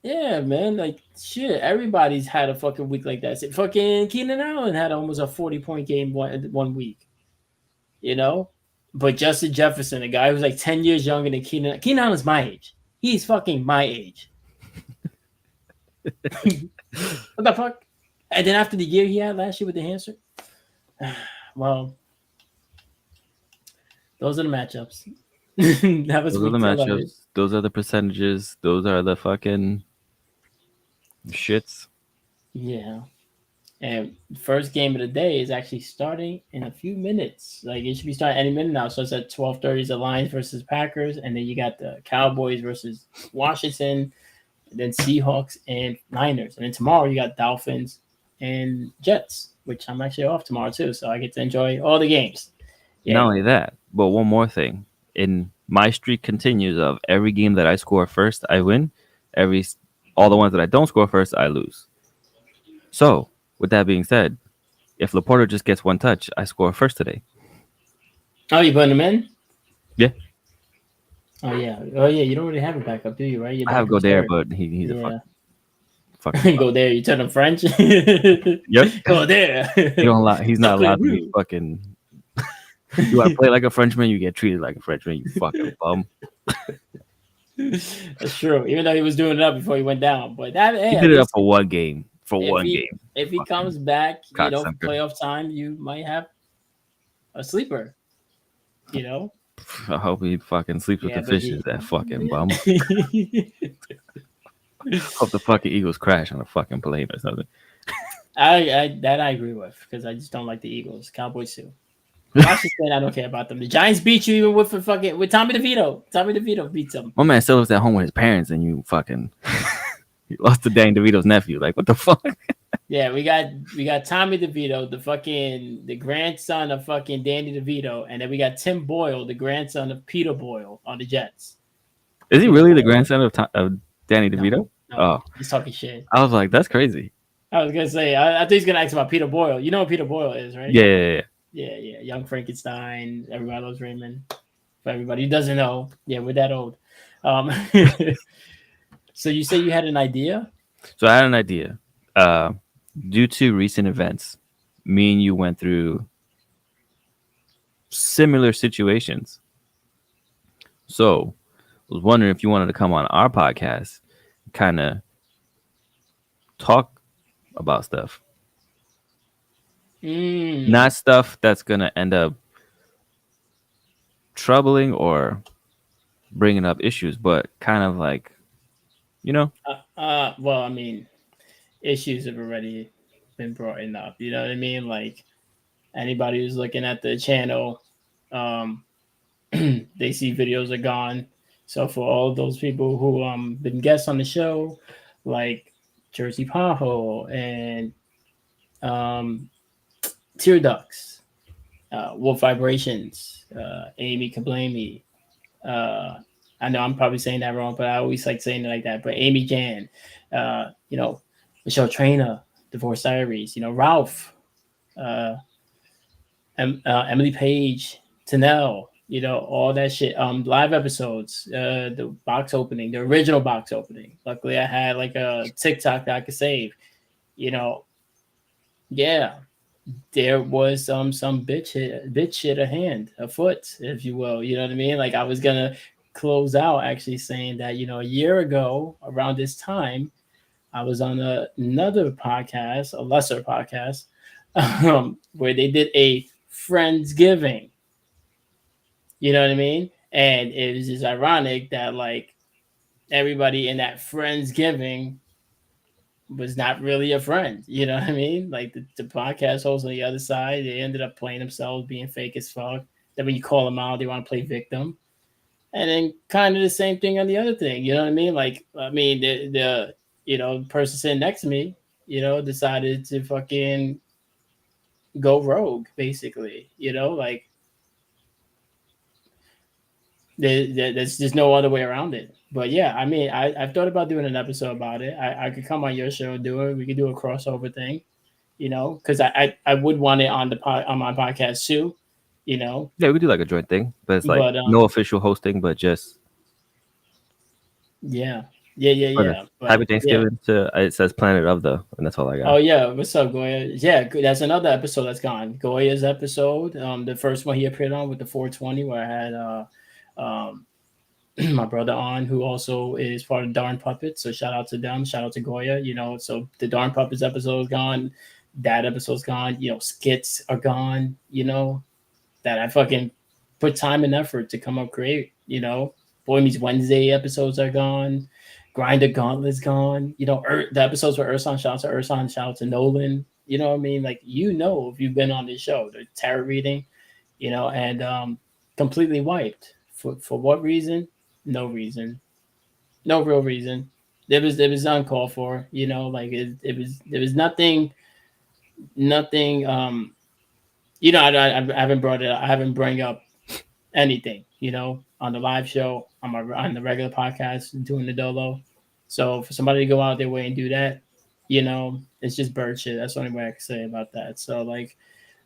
Yeah, man. Like shit, everybody's had a fucking week like that. Fucking Keenan Allen had almost a 40-point game one week. But Justin Jefferson, a guy who's like 10 years younger than Keenan Allen's my age. He's fucking my age. What the fuck? And then after the year he had last year with the hamstring, well, those are the matchups. That was those are the matchups. Those are the percentages. Those are the fucking shits. Yeah. And first game of the day is actually starting in a few minutes. Like it should be starting any minute now. So it's at 12:30 is the Lions versus Packers, and then you got the Cowboys versus Washington, and then Seahawks and Niners, and then tomorrow you got Dolphins and Jets, which I'm actually off tomorrow too, so I get to enjoy all the games. Yeah. Not only that, but one more thing. In my streak continues of every game that I score first, I win. All the ones that I don't score first, I lose. So with that being said, if Laporta just gets one touch, I score first today. Oh, you putting him in? Yeah. Oh yeah. You don't really have a backup, do you? Right? I have Godere, but he's a fucking go there. You turn him French. Yep. Go there. He's not allowed to be fucking. You want to play like a Frenchman, you get treated like a Frenchman. You fucking bum. That's true. Even though he was doing it up before he went down, but he did it up for one game. If he comes back, for playoff time, you might have a sleeper. I hope he fucking sleeps with the fishes. That fucking bum. Hope the fucking Eagles crash on a fucking plane or something. I agree with because I just don't like the Eagles. Cowboys too. Washington, I don't care about them. The Giants beat you even with Tommy DeVito. Tommy DeVito beats them. My man still lives at home with his parents, and you fucking you lost to Danny DeVito's nephew. Like, what the fuck? Yeah, we got Tommy DeVito, the grandson of fucking Danny DeVito, and then we got Tim Boyle, the grandson of Peter Boyle on the Jets. Is he really the grandson of Danny DeVito? No, oh, he's talking shit. I was like, that's crazy. I was gonna say, I thought he's gonna ask about Peter Boyle. You know what Peter Boyle is, right? Yeah. Young Frankenstein. Everybody loves Raymond. For everybody who doesn't know, we're that old. So you say you had an idea? So I had an idea. Due to recent events, me and you went through similar situations. So I was wondering if you wanted to come on our podcast, kind of talk about stuff. Not stuff that's going to end up troubling or bringing up issues, but kind of like, Well, I mean, issues have already been brought up. You know what I mean? Like anybody who's looking at the channel, they see videos are gone. So for all those people who been guests on the show, like Jersey Paho and Tear Ducks, Wolf Vibrations, Amy Kablami. I know I'm probably saying that wrong, but I always like saying it like that. But Amy Jan, Michelle Trainer, Divorce Diaries, Ralph, Emily Page, Tanel, all that shit. Live episodes, the box opening, the original box opening. Luckily, I had like a TikTok that I could save. There was some bitch shit afoot, if you will. You know what I mean? Like I was gonna close out actually saying that a year ago around this time, I was on another podcast, a lesser podcast, where they did a Friendsgiving. You know what I mean? And it was just ironic that like everybody in that Friendsgiving was not really a friend. You know what I mean? Like the podcast hosts on the other side, they ended up playing themselves, being fake as fuck. Then when you call them out, they want to play victim. And then kind of the same thing on the other thing. You know what I mean? Like, I mean, the person sitting next to me, decided to fucking go rogue, basically. Like there's no other way around it. But yeah, I mean, I've thought about doing an episode about it. I could come on your show and do it. We could do a crossover thing, because I would want it on my podcast too, you know. Yeah, we do like a joint thing, but it's like But no official hosting, but just yeah, yeah. But happy yeah. Thanksgiving to it says Planet of the, and that's all I Oh got. yeah, what's up, Goya? Yeah, that's another episode that's gone. Goya's episode, the first one he appeared on with the 420, where I had um, my brother on, who also is part of Darn Puppets. So shout out to them. Shout out to Goya. So the Darn Puppets episode is gone. That episode's gone. Skits are gone. That I fucking put time and effort to come up create. Boy Meets Wednesday episodes are gone. Grinder Gauntlet's gone. The episodes where Ursan, shout out to Ursan, shout out to Nolan. You know what I mean? Like, if you've been on this show, the tarot reading, and completely wiped. For what reason? No reason. No real reason. It was uncalled for. Like it was nothing. I haven't brought it up. I haven't bring up anything, on the live show, on the regular podcast, doing the dolo. So for somebody to go out their way and do that, it's just bird shit. That's the only way I can say about that. So like,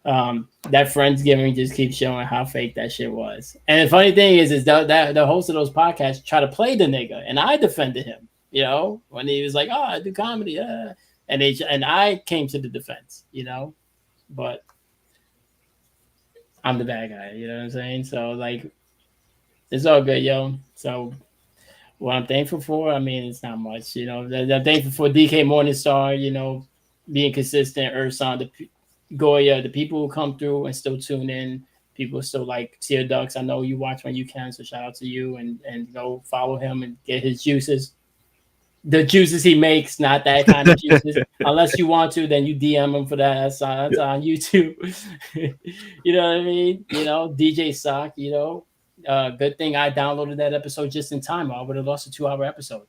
that Friendsgiving just keeps showing how fake that shit was. And the funny thing is that the host of those podcasts try to play the nigga, and I defended him. When he was like, "Oh, I do comedy," and I came to the defense. But I'm the bad guy. You know what I'm saying? So like, it's all good, yo. So what I'm thankful for, I mean, it's not much. I'm thankful for DK Morningstar. Being consistent. Ursan, Goya, the people who come through and still tune in. People still like Tear Ducks. I know you watch when you can, so shout out to you and go follow him and get his juices. The juices he makes, not that kind of juices. Unless you want to, then you DM him for that. That's on YouTube. You know what I mean? DJ Sock. Good thing I downloaded that episode just in time. I would have lost a 2-hour episode,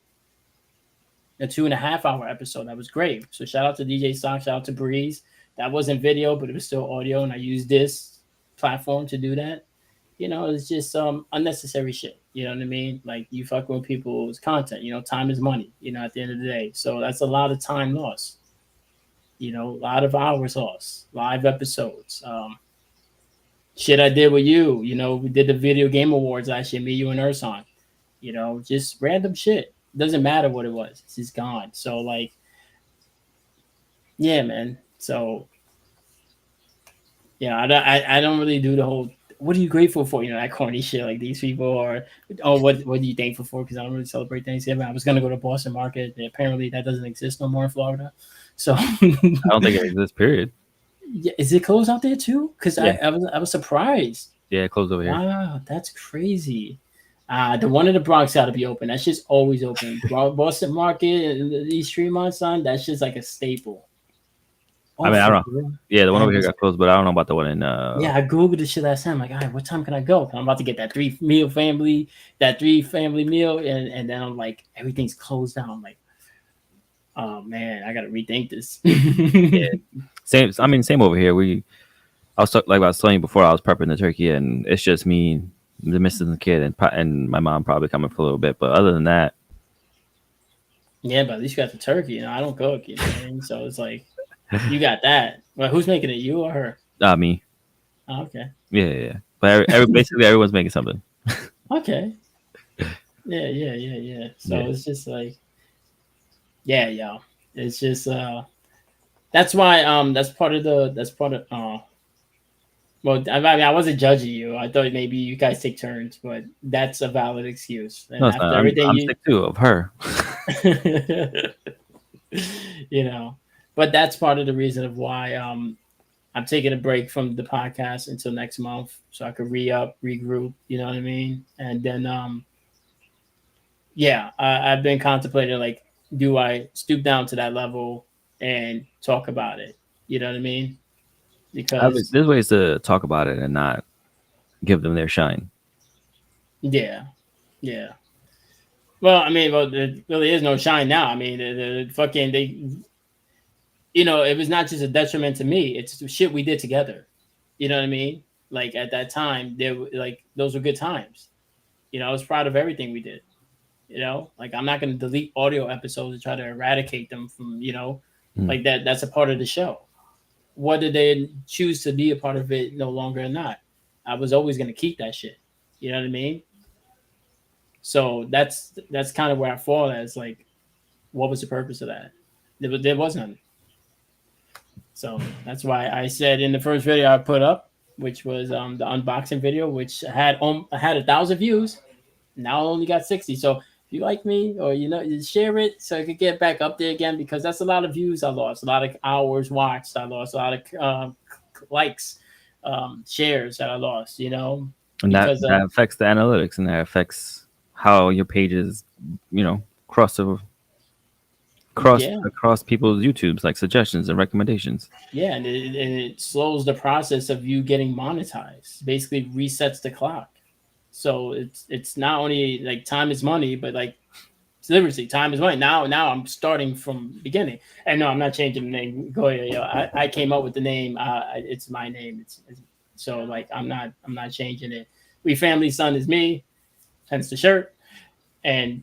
a 2.5-hour episode. That was great. So shout out to DJ Sock. Shout out to Breeze. That wasn't video, but it was still audio, and I used this platform to do that. It's just unnecessary shit. You know what I mean? Like, you fuck with people's content. Time is money. At the end of the day, so that's a lot of time lost. A lot of hours lost. Live episodes. Shit I did with you. We did the video game awards last year. Me, you, and Ursan. Just random shit. Doesn't matter what it was. It's just gone. So like, yeah, man. So I don't really do the whole what are you grateful for? That corny shit like these people are. Oh, what are you thankful for? Because I don't really celebrate Thanksgiving. I was gonna go to Boston Market. Apparently, that doesn't exist no more in Florida. So I don't think it exists. Period. yeah, is it closed out there too? Because Yeah. I was surprised. Yeah, it closed over here. Wow, that's crazy. The one in the Bronx got to be open. That shit's always open. Boston Market in these 3 months on. That's just like a staple. I mean, I don't know. Yeah, the one over here Damn, got closed, but I don't know about the one in. yeah, I googled this shit last time. Like, all right, what time can I go? I'm about to get that three family meal, and then I'm like, everything's closed down. I'm like, oh man, I gotta rethink this. Yeah, same. I mean, same over here. Like I was telling you before, I was prepping the turkey, and it's just me, the missus, and the kid, and my mom probably coming for a little bit. But other than that, Yeah, but at least you got the turkey. I don't cook, so it's like you got that. Well, who's making it? You or her? me. Oh, okay. Yeah. But basically everyone's making something. Okay. Yeah. So Yeah. it's just like, yeah, yo. It's just that's why that's part of well, I mean, I wasn't judging you. I thought maybe you guys take turns, but that's a valid excuse. And No, it's after not. everything I'm sick too of her. you know, but that's part of the reason of why I'm taking a break from the podcast until next month so I could re-up, regroup. You know what I mean? And then yeah, I've been contemplating like, do I stoop down to that level and talk about it? You know what I mean? Because There's ways to talk about it and not give them their shine. yeah, yeah. Well, I mean, well, there really is no shine now. I mean, the fucking they, it was not just a detriment to me. It's the shit we did together. You know what I mean? Like at that time, there like those were good times. I was proud of everything we did. Like I'm not going to delete audio episodes and try to eradicate them from Mm. like that. That's a part of the show. Whether they choose to be a part of it no longer or not, I was always going to keep that shit. You know what I mean? So that's kind of where I fall as like, what was the purpose of that? There was none. So that's why I said in the first video I put up, which was the unboxing video, which had 1,000 views. Now I only got 60. So if you like me or you share it so I could get back up there again, because that's a lot of views I lost, a lot of hours watched I lost, a lot of likes, shares that I lost. And that Because that affects the analytics, and that affects how your pages, you know, cross over cross yeah, across people's YouTubes, like suggestions and recommendations. yeah, and it slows the process of you getting monetized. Basically resets the clock. So it's not only like time is money, but like it's literacy. Time is money. Now I'm starting from beginning. And no, I'm not changing the name. Go ahead, I came up with the name. It's my name. It's so like I'm not changing it. We Family Son is me, hence the shirt, and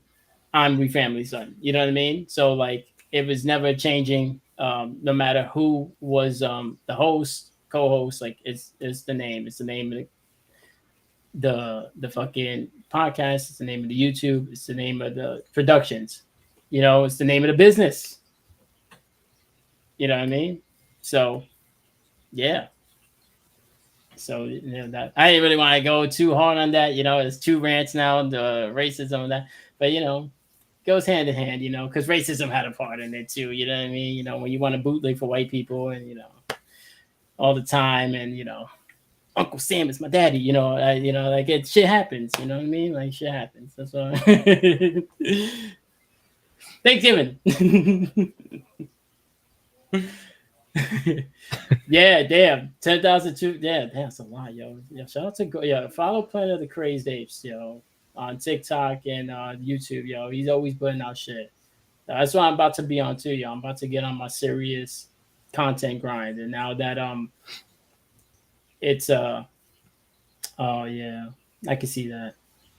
I'm We Family Son. You know what I mean? So like it was never changing. No matter who was the host, co-host, like it's the name. It's the name of the fucking podcast. It's the name of the YouTube. It's the name of the productions. It's the name of the business. You know what I mean? So yeah. So that I didn't really want to go too hard on that. It's two rants now, the racism and that, but goes hand in hand. Because racism had a part in it too. You know what I mean? When you want to bootleg for white people and all the time, and Uncle Sam is my daddy. Like shit happens. You know what I mean? Like shit happens. That's all. Thanksgiving. Yeah, damn. 10,002. Yeah, that's a lot, yo. Shout out to follow Planet of the Crazed Apes, on TikTok and YouTube, yo. He's always putting out shit. That's what I'm about to be on too, yo. I'm about to get on my serious content grind. And now that it's oh yeah, I can see that.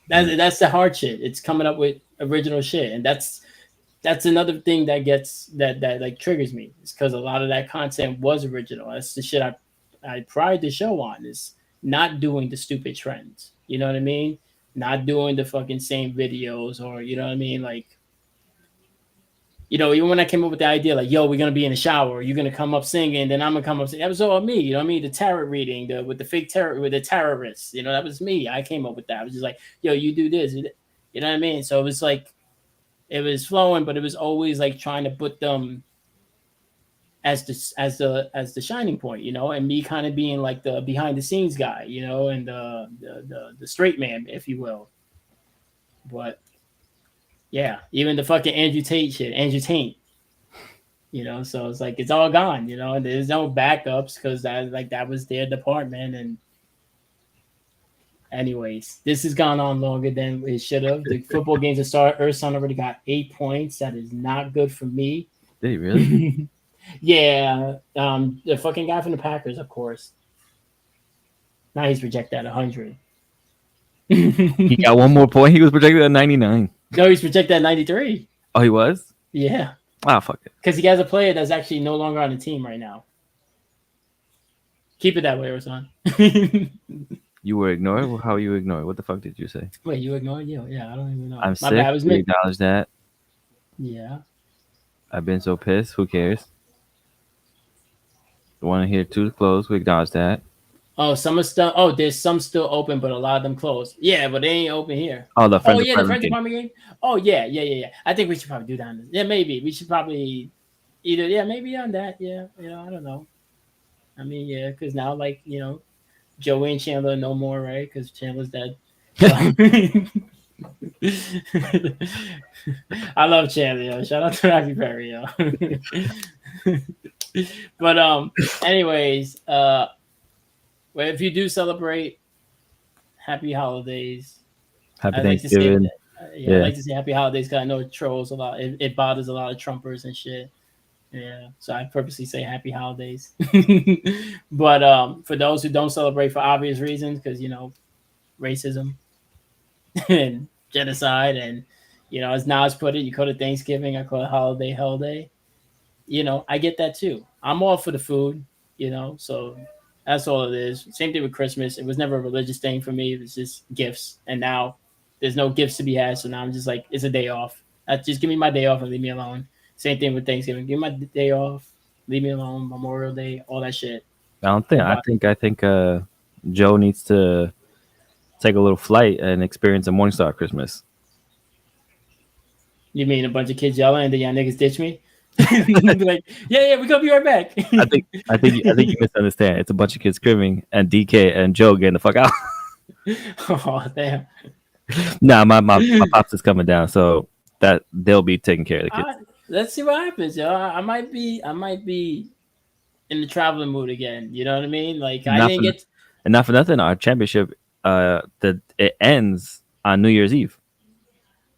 That's the hard shit. It's coming up with original shit, and that's another thing that gets that like triggers me. It's because a lot of that content was original. That's the shit I pride the show on, is not doing the stupid trends. You know what I mean? Not doing the fucking same videos, or you know what I mean? Like, even when I came up with the idea, like, yo, we're gonna be in the shower, you're gonna come up singing, then I'm gonna come up singing. That was all me. You know what I mean? The tarot reading, with the fake tarot with the terrorists. That was me. I came up with that. I was just like, yo, you do this. You know what I mean? So it was like, it was flowing, but it was always like trying to put them as the shining point, and me kind of being like the behind the scenes guy, and the straight man, if you will. But yeah, even the fucking Andrew Tate shit, Andrew Tate, so it's like it's all gone, and there's no backups because that was their department. And anyways, this has gone on longer than it should have. The football games have started. Urson already got 8 points. That is not good for me. Did he really? Yeah, the fucking guy from the Packers, of course. Now he's projected at 100. He got one more point. He was projected at 99. No, he's projected at 93. Oh, he was? Yeah. Ah, fuck it. Because he has a player that's actually no longer on the team right now. Keep it that way, Urson. You were ignored? How you ignored? What the fuck did you say? Wait, you ignored you? Yeah, I don't even know. I'm My sick. bad. It was We me. acknowledge that. Yeah. I've been so pissed. Who cares? The one here too close. We acknowledge that. Oh, some are still. Oh, there's some still open, but a lot of them closed. Yeah, but they ain't open here. Oh, the friends Oh of yeah, the Private friends game. department game. Oh yeah. I think we should probably do that. Yeah, maybe we should probably either. Yeah, maybe on that. Yeah, I don't know. I mean, yeah, because now like Joey and Chandler no more, right? Because Chandler's dead. I love Chandler. Yo. Shout out to Matthew Perry, yo. But anyways, well, if you do celebrate, happy holidays. Happy I like to say, Thanksgiving. yeah, I Yeah, like to say happy holidays because I know it trolls a lot. It bothers a lot of Trumpers and shit. Yeah, so I purposely say happy holidays. But for those who don't celebrate for obvious reasons, because racism and genocide, and as Nas put it, you call it Thanksgiving, I call it holiday, hell day. I get that too. I'm all for the food, so that's all it is. Same thing with Christmas. It was never a religious thing for me. It was just gifts, and now there's no gifts to be had. So now I'm just like, it's a day off. Just give me my day off and leave me alone. Same thing with Thanksgiving. Give me my day off, leave me alone. Memorial Day, all that shit. I don't think. Don't bother. I think. Joe needs to take a little flight and experience a Morningstar Christmas. You mean a bunch of kids yelling and then y'all niggas ditch me? Be like, yeah, we gonna be right back. I think you misunderstand. It's a bunch of kids screaming and DK and Joe getting the fuck out. Oh damn. Nah, my pops is coming down, so that they'll be taking care of the kids. Let's see what happens, yo. I might be in the traveling mood again. You know what I mean? Like I Not didn't for get. and not for nothing. Our championship, that it ends on New Year's Eve.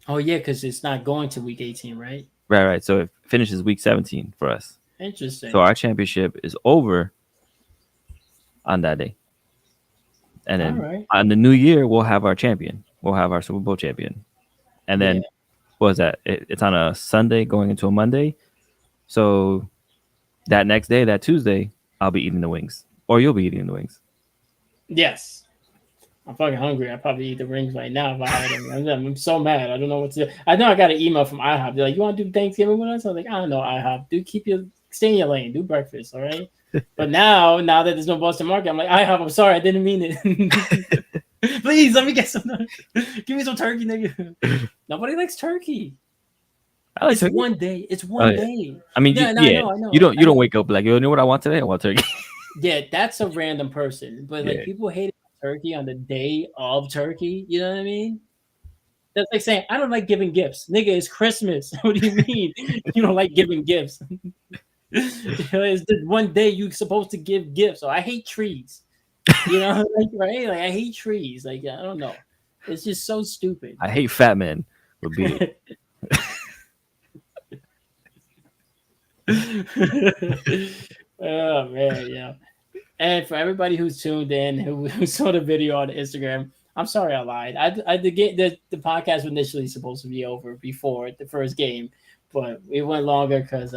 Oh yeah, because it's not going to week 18, right? Right, right. So it finishes week 17 for us. So Interesting. our championship is over on that day, and All then right. on the new year we'll have our champion. We'll have our Super Bowl champion, and Yeah. then what was that? It's on a Sunday going into a Monday. So that next day, that Tuesday, I'll be eating the wings, or you'll be eating the wings. Yes. I'm fucking hungry. I'd probably eat the rings right now if I had them. I'm so mad. I don't know what to do. I know I got an email from IHOP. They're like, "You want to do Thanksgiving with us?" I was like, "I don't know, IHOP. Dude, stay in your lane. Do breakfast, all right?" But now that there's no Boston Market, I'm like, IHOP. I'm sorry, I didn't mean it. Please let me get some. Give me some turkey, nigga. Nobody likes turkey. I like It's turkey. one day. It's Oh one yeah. day. I mean, Yeah, no, I yeah. know, I You know, don't I know. wake up like, you know what I want today? I want turkey. Yeah, that's a random person. But like Yeah. people hate turkey on the day of turkey. You know what I mean? That's like saying I don't like giving gifts. Nigga, it's Christmas. What do you mean you don't like giving gifts? It's the one day you're supposed to give gifts. So I hate trees. Like right? Like I hate trees. Like I don't know. It's just so stupid. I hate fat men with beards. Oh man, yeah. And for everybody who's tuned in, who saw the video on Instagram, I'm sorry I lied. The podcast was initially supposed to be over before the first game, but it went longer because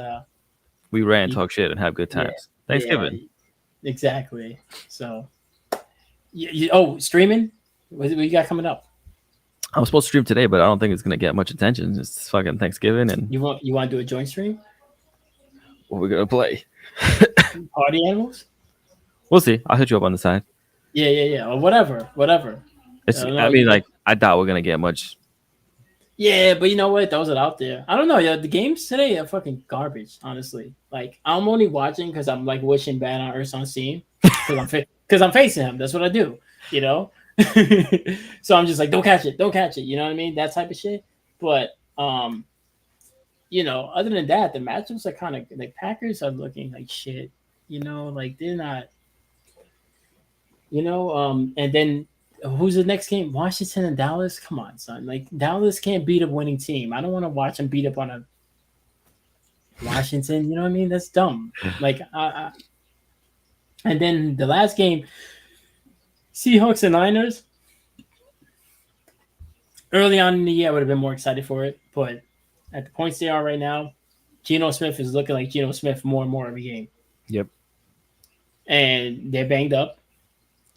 We ran, y- talk shit, and have good yeah, times. yeah, Thanksgiving. exactly. So oh, streaming, what you got coming up? I was supposed to stream today, but I don't think it's gonna get much attention. It's fucking Thanksgiving, and You want to do a joint stream? what we're gonna play. Party animals? We'll see. I'll hit you up on the side. Yeah, or whatever. I don't I know. mean, like, I thought we're gonna get much. Yeah, but you know what? Those are out there. I don't know. Yeah, the games today are fucking garbage. Honestly, like I'm only watching because I'm like wishing bad on Urson Steam because I'm facing him. That's what I do. You know. So I'm just like, don't catch it, don't catch it. You know what I mean? That type of shit. But other than that, the matchups are kind of like Packers are looking like shit. Like they're not. And then who's the next game? Washington and Dallas. Come on, son. Like Dallas can't beat a winning team. I don't want to watch them beat up on a Washington. You know what I mean? That's dumb. Like, and then the last game, Seahawks and Niners. Early on in the year, I would have been more excited for it, but at the points they are right now, Geno Smith is looking like Geno Smith more and more every game, Yep. and they're banged up.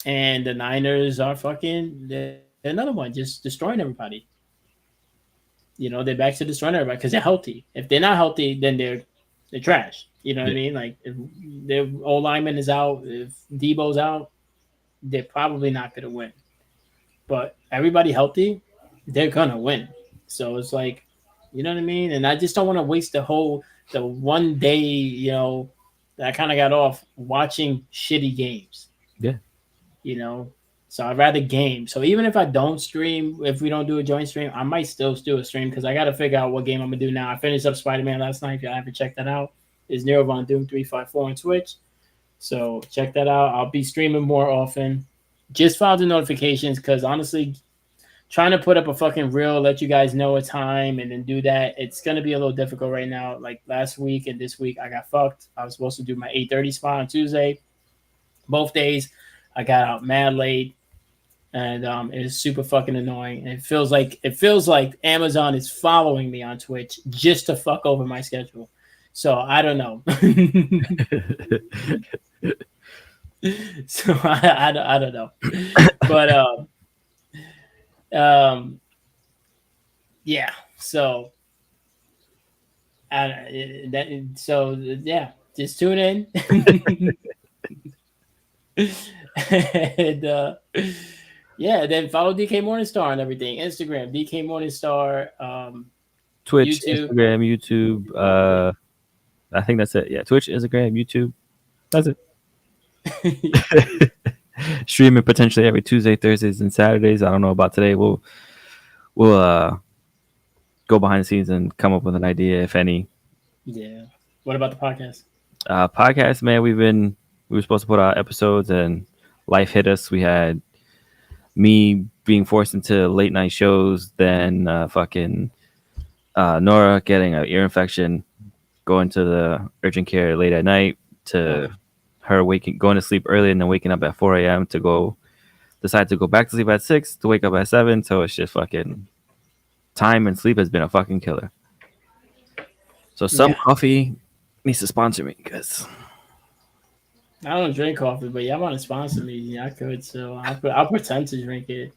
And the Niners are they're another one, just destroying everybody. They're back to destroying everybody because they're healthy. If they're not healthy, then they're trash. You know what I Yeah. mean? Like if their old lineman is out, if Debo's out, they're probably not going to win. But everybody healthy, they're gonna win. So it's like, you know what I mean? And I just don't want to waste the 1 day, that I kind of got off watching shitty games. Yeah. You know, so I'd rather game. So even if I don't stream, if we don't do a joint stream, I might still do a stream because I got to figure out what game I'm gonna do now. I finished up Spider Man last night. If you haven't checked that out, is Nero on Doom 354 on Twitch. So check that out. I'll be streaming more often. Just filed the notifications because honestly, trying to put up a fucking reel, let you guys know a time, and then do that, it's gonna be a little difficult right now. Like last week and this week, I got fucked. I was supposed to do my 8:30 spot on Tuesday. Both days, I got out mad late, and it is super fucking annoying. And it feels like Amazon is following me on Twitch just to fuck over my schedule. So I don't know. So I don't know, but um yeah. So yeah, just tune in. And yeah, then follow DK Morningstar and everything. Instagram, DK Morningstar, Twitch, YouTube. Instagram, YouTube. I think that's it. Yeah, Twitch, Instagram, YouTube. That's it. Streaming potentially every Tuesday, Thursdays, and Saturdays. I don't know about today. We'll go behind the scenes and come up with an idea, if any. Yeah. What about the podcast? Podcast, man. We were supposed to put out episodes, and life hit us. We had me being forced into late night shows, then fucking Nora getting an ear infection, going to the urgent care late at night, to her going to sleep early and then waking up at 4 a.m. to go decide to go back to sleep at 6 to wake up at 7. So it's just fucking time and sleep has been a fucking killer. So some Yeah. coffee needs to sponsor me because I don't drink coffee, but y'all want to sponsor me? Yeah, I could. So I'll pretend to drink it.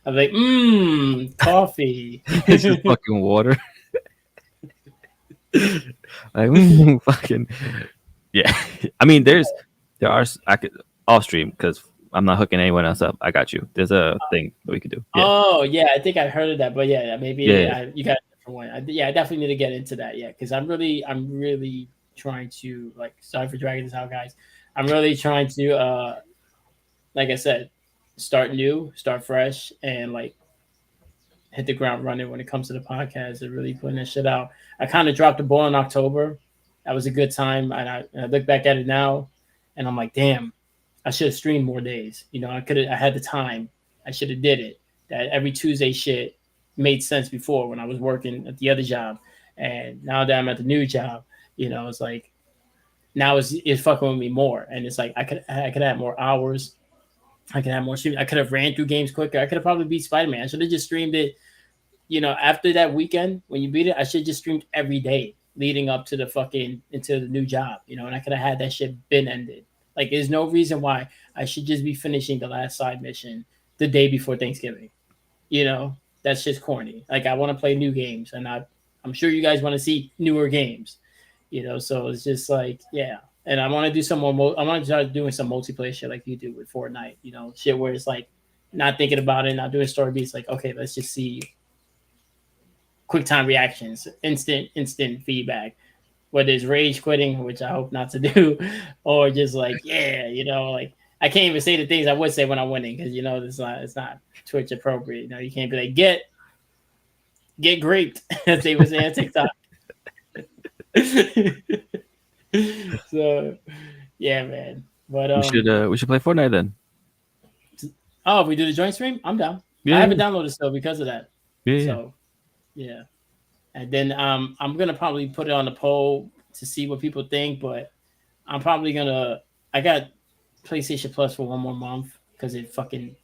I'm like, coffee. it's just fucking water. Like fucking yeah. I mean, there are I could off stream because I'm not hooking anyone else up. I got you. There's a thing that we could do. Yeah. Oh yeah, I think I heard of that, but yeah, maybe Yeah. you got a different one. Yeah, I definitely need to get into that. Yeah, because I'm really trying to like. Sorry for dragging this out, guys. I'm really trying to, like I said, start new, start fresh, and like hit the ground running when it comes to the podcast and really putting that shit out. I kind of dropped the ball in October. That was a good time, and I look back at it now, and I'm like, damn, I should have streamed more days. You know, I had the time. I should have did it. That every Tuesday shit made sense before when I was working at the other job, and now that I'm at the new job, you know, it's like now it's fucking with me more, and it's like I could have more hours. I could have more streams. I could have ran through games quicker. I could have probably beat Spider Man. I should have just streamed it. You know, after that weekend when you beat it, I should have just streamed every day leading up to the fucking into the new job. You know, and I could have had that shit been ended. Like, there's no reason why I should just be finishing the last side mission the day before Thanksgiving. You know, that's just corny. Like, I want to play new games, and I'm sure you guys want to see newer games. You know, so it's just like, yeah. And I want to do some more. I want to start doing some multiplayer shit like you do with Fortnite. You know, shit where it's like not thinking about it, not doing story beats. Like, okay, let's just see quick time reactions, instant feedback. Whether it's rage quitting, which I hope not to do, or just like, yeah, you know, like I can't even say the things I would say when I'm winning because you know it's not Twitch appropriate. You know, you can't be like get graped as they would say on TikTok. So yeah, man. But We should play Fortnite then. oh, if we do the joint stream, I'm down. I Yeah. haven't downloaded still because of that. Yeah. Yeah. So yeah, and then I'm gonna probably put it on the poll to see what people think, but I'm probably gonna. I got PlayStation Plus for one more month because it fucking.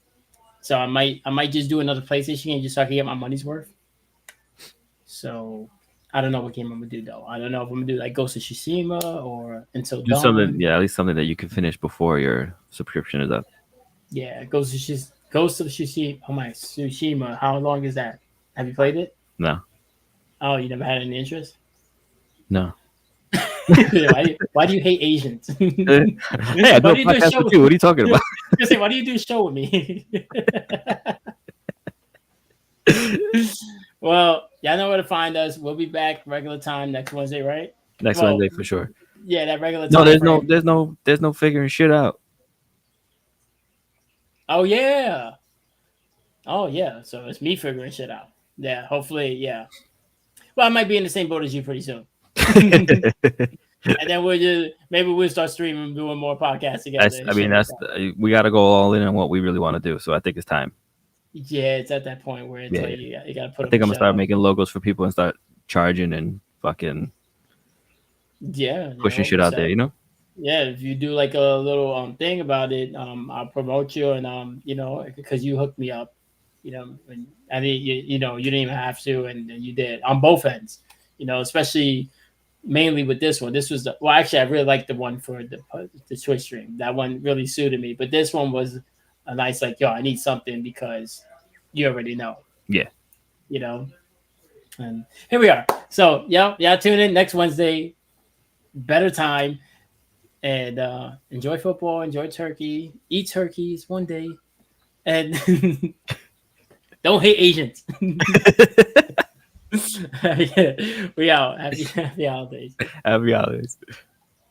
So I might just do another PlayStation game just so I can get my money's worth. So I don't know what game I'm gonna do though. I don't know if I'm gonna do like Ghost of Tsushima or Until Do something. Dawn. Yeah, at least something that you can finish before your subscription is up. Yeah, Ghost of Tsushima. Oh my Tsushima. How long is that? Have you played it? No. Oh, you never had any interest? No. Why do you hate Asians? Hey, I do Why a do you do a podcast show with you. What are you talking about? Just say, why do you do a show with me? Well, y'all know where to find us. We'll be back regular time next Wednesday, right? Next Well, Wednesday for sure. yeah, that regular No, time frame. there's no figuring shit out. Oh yeah. Oh yeah. So it's me figuring shit out. Yeah. Hopefully, yeah. Well, I might be in the same boat as you pretty soon. And then we'll just maybe we'll start streaming, doing more podcasts together That's and I mean shit like that's that. we got to go all in on what we really want to do. So I think it's time. Yeah, it's at that point where it's Yeah, like yeah. you got to put I up think or I'm gonna shut start up. making logos for people and start charging and fucking Yeah, pushing shit out there. so You know? yeah, if you do like a little thing about it, I'll promote you and because you hooked me up, and I mean you didn't even have to, and you did on both ends, especially mainly with this one. This was actually I really liked the one for the Twitch stream. That one really suited me, but this one was a nice like yo, I need something because you already know, Yeah. you know, and here we are. So yeah, tune in next Wednesday, better time. And enjoy football, enjoy turkey, eat turkeys one day, and don't hate Asians. Yeah, we out. Happy holidays. Happy holidays.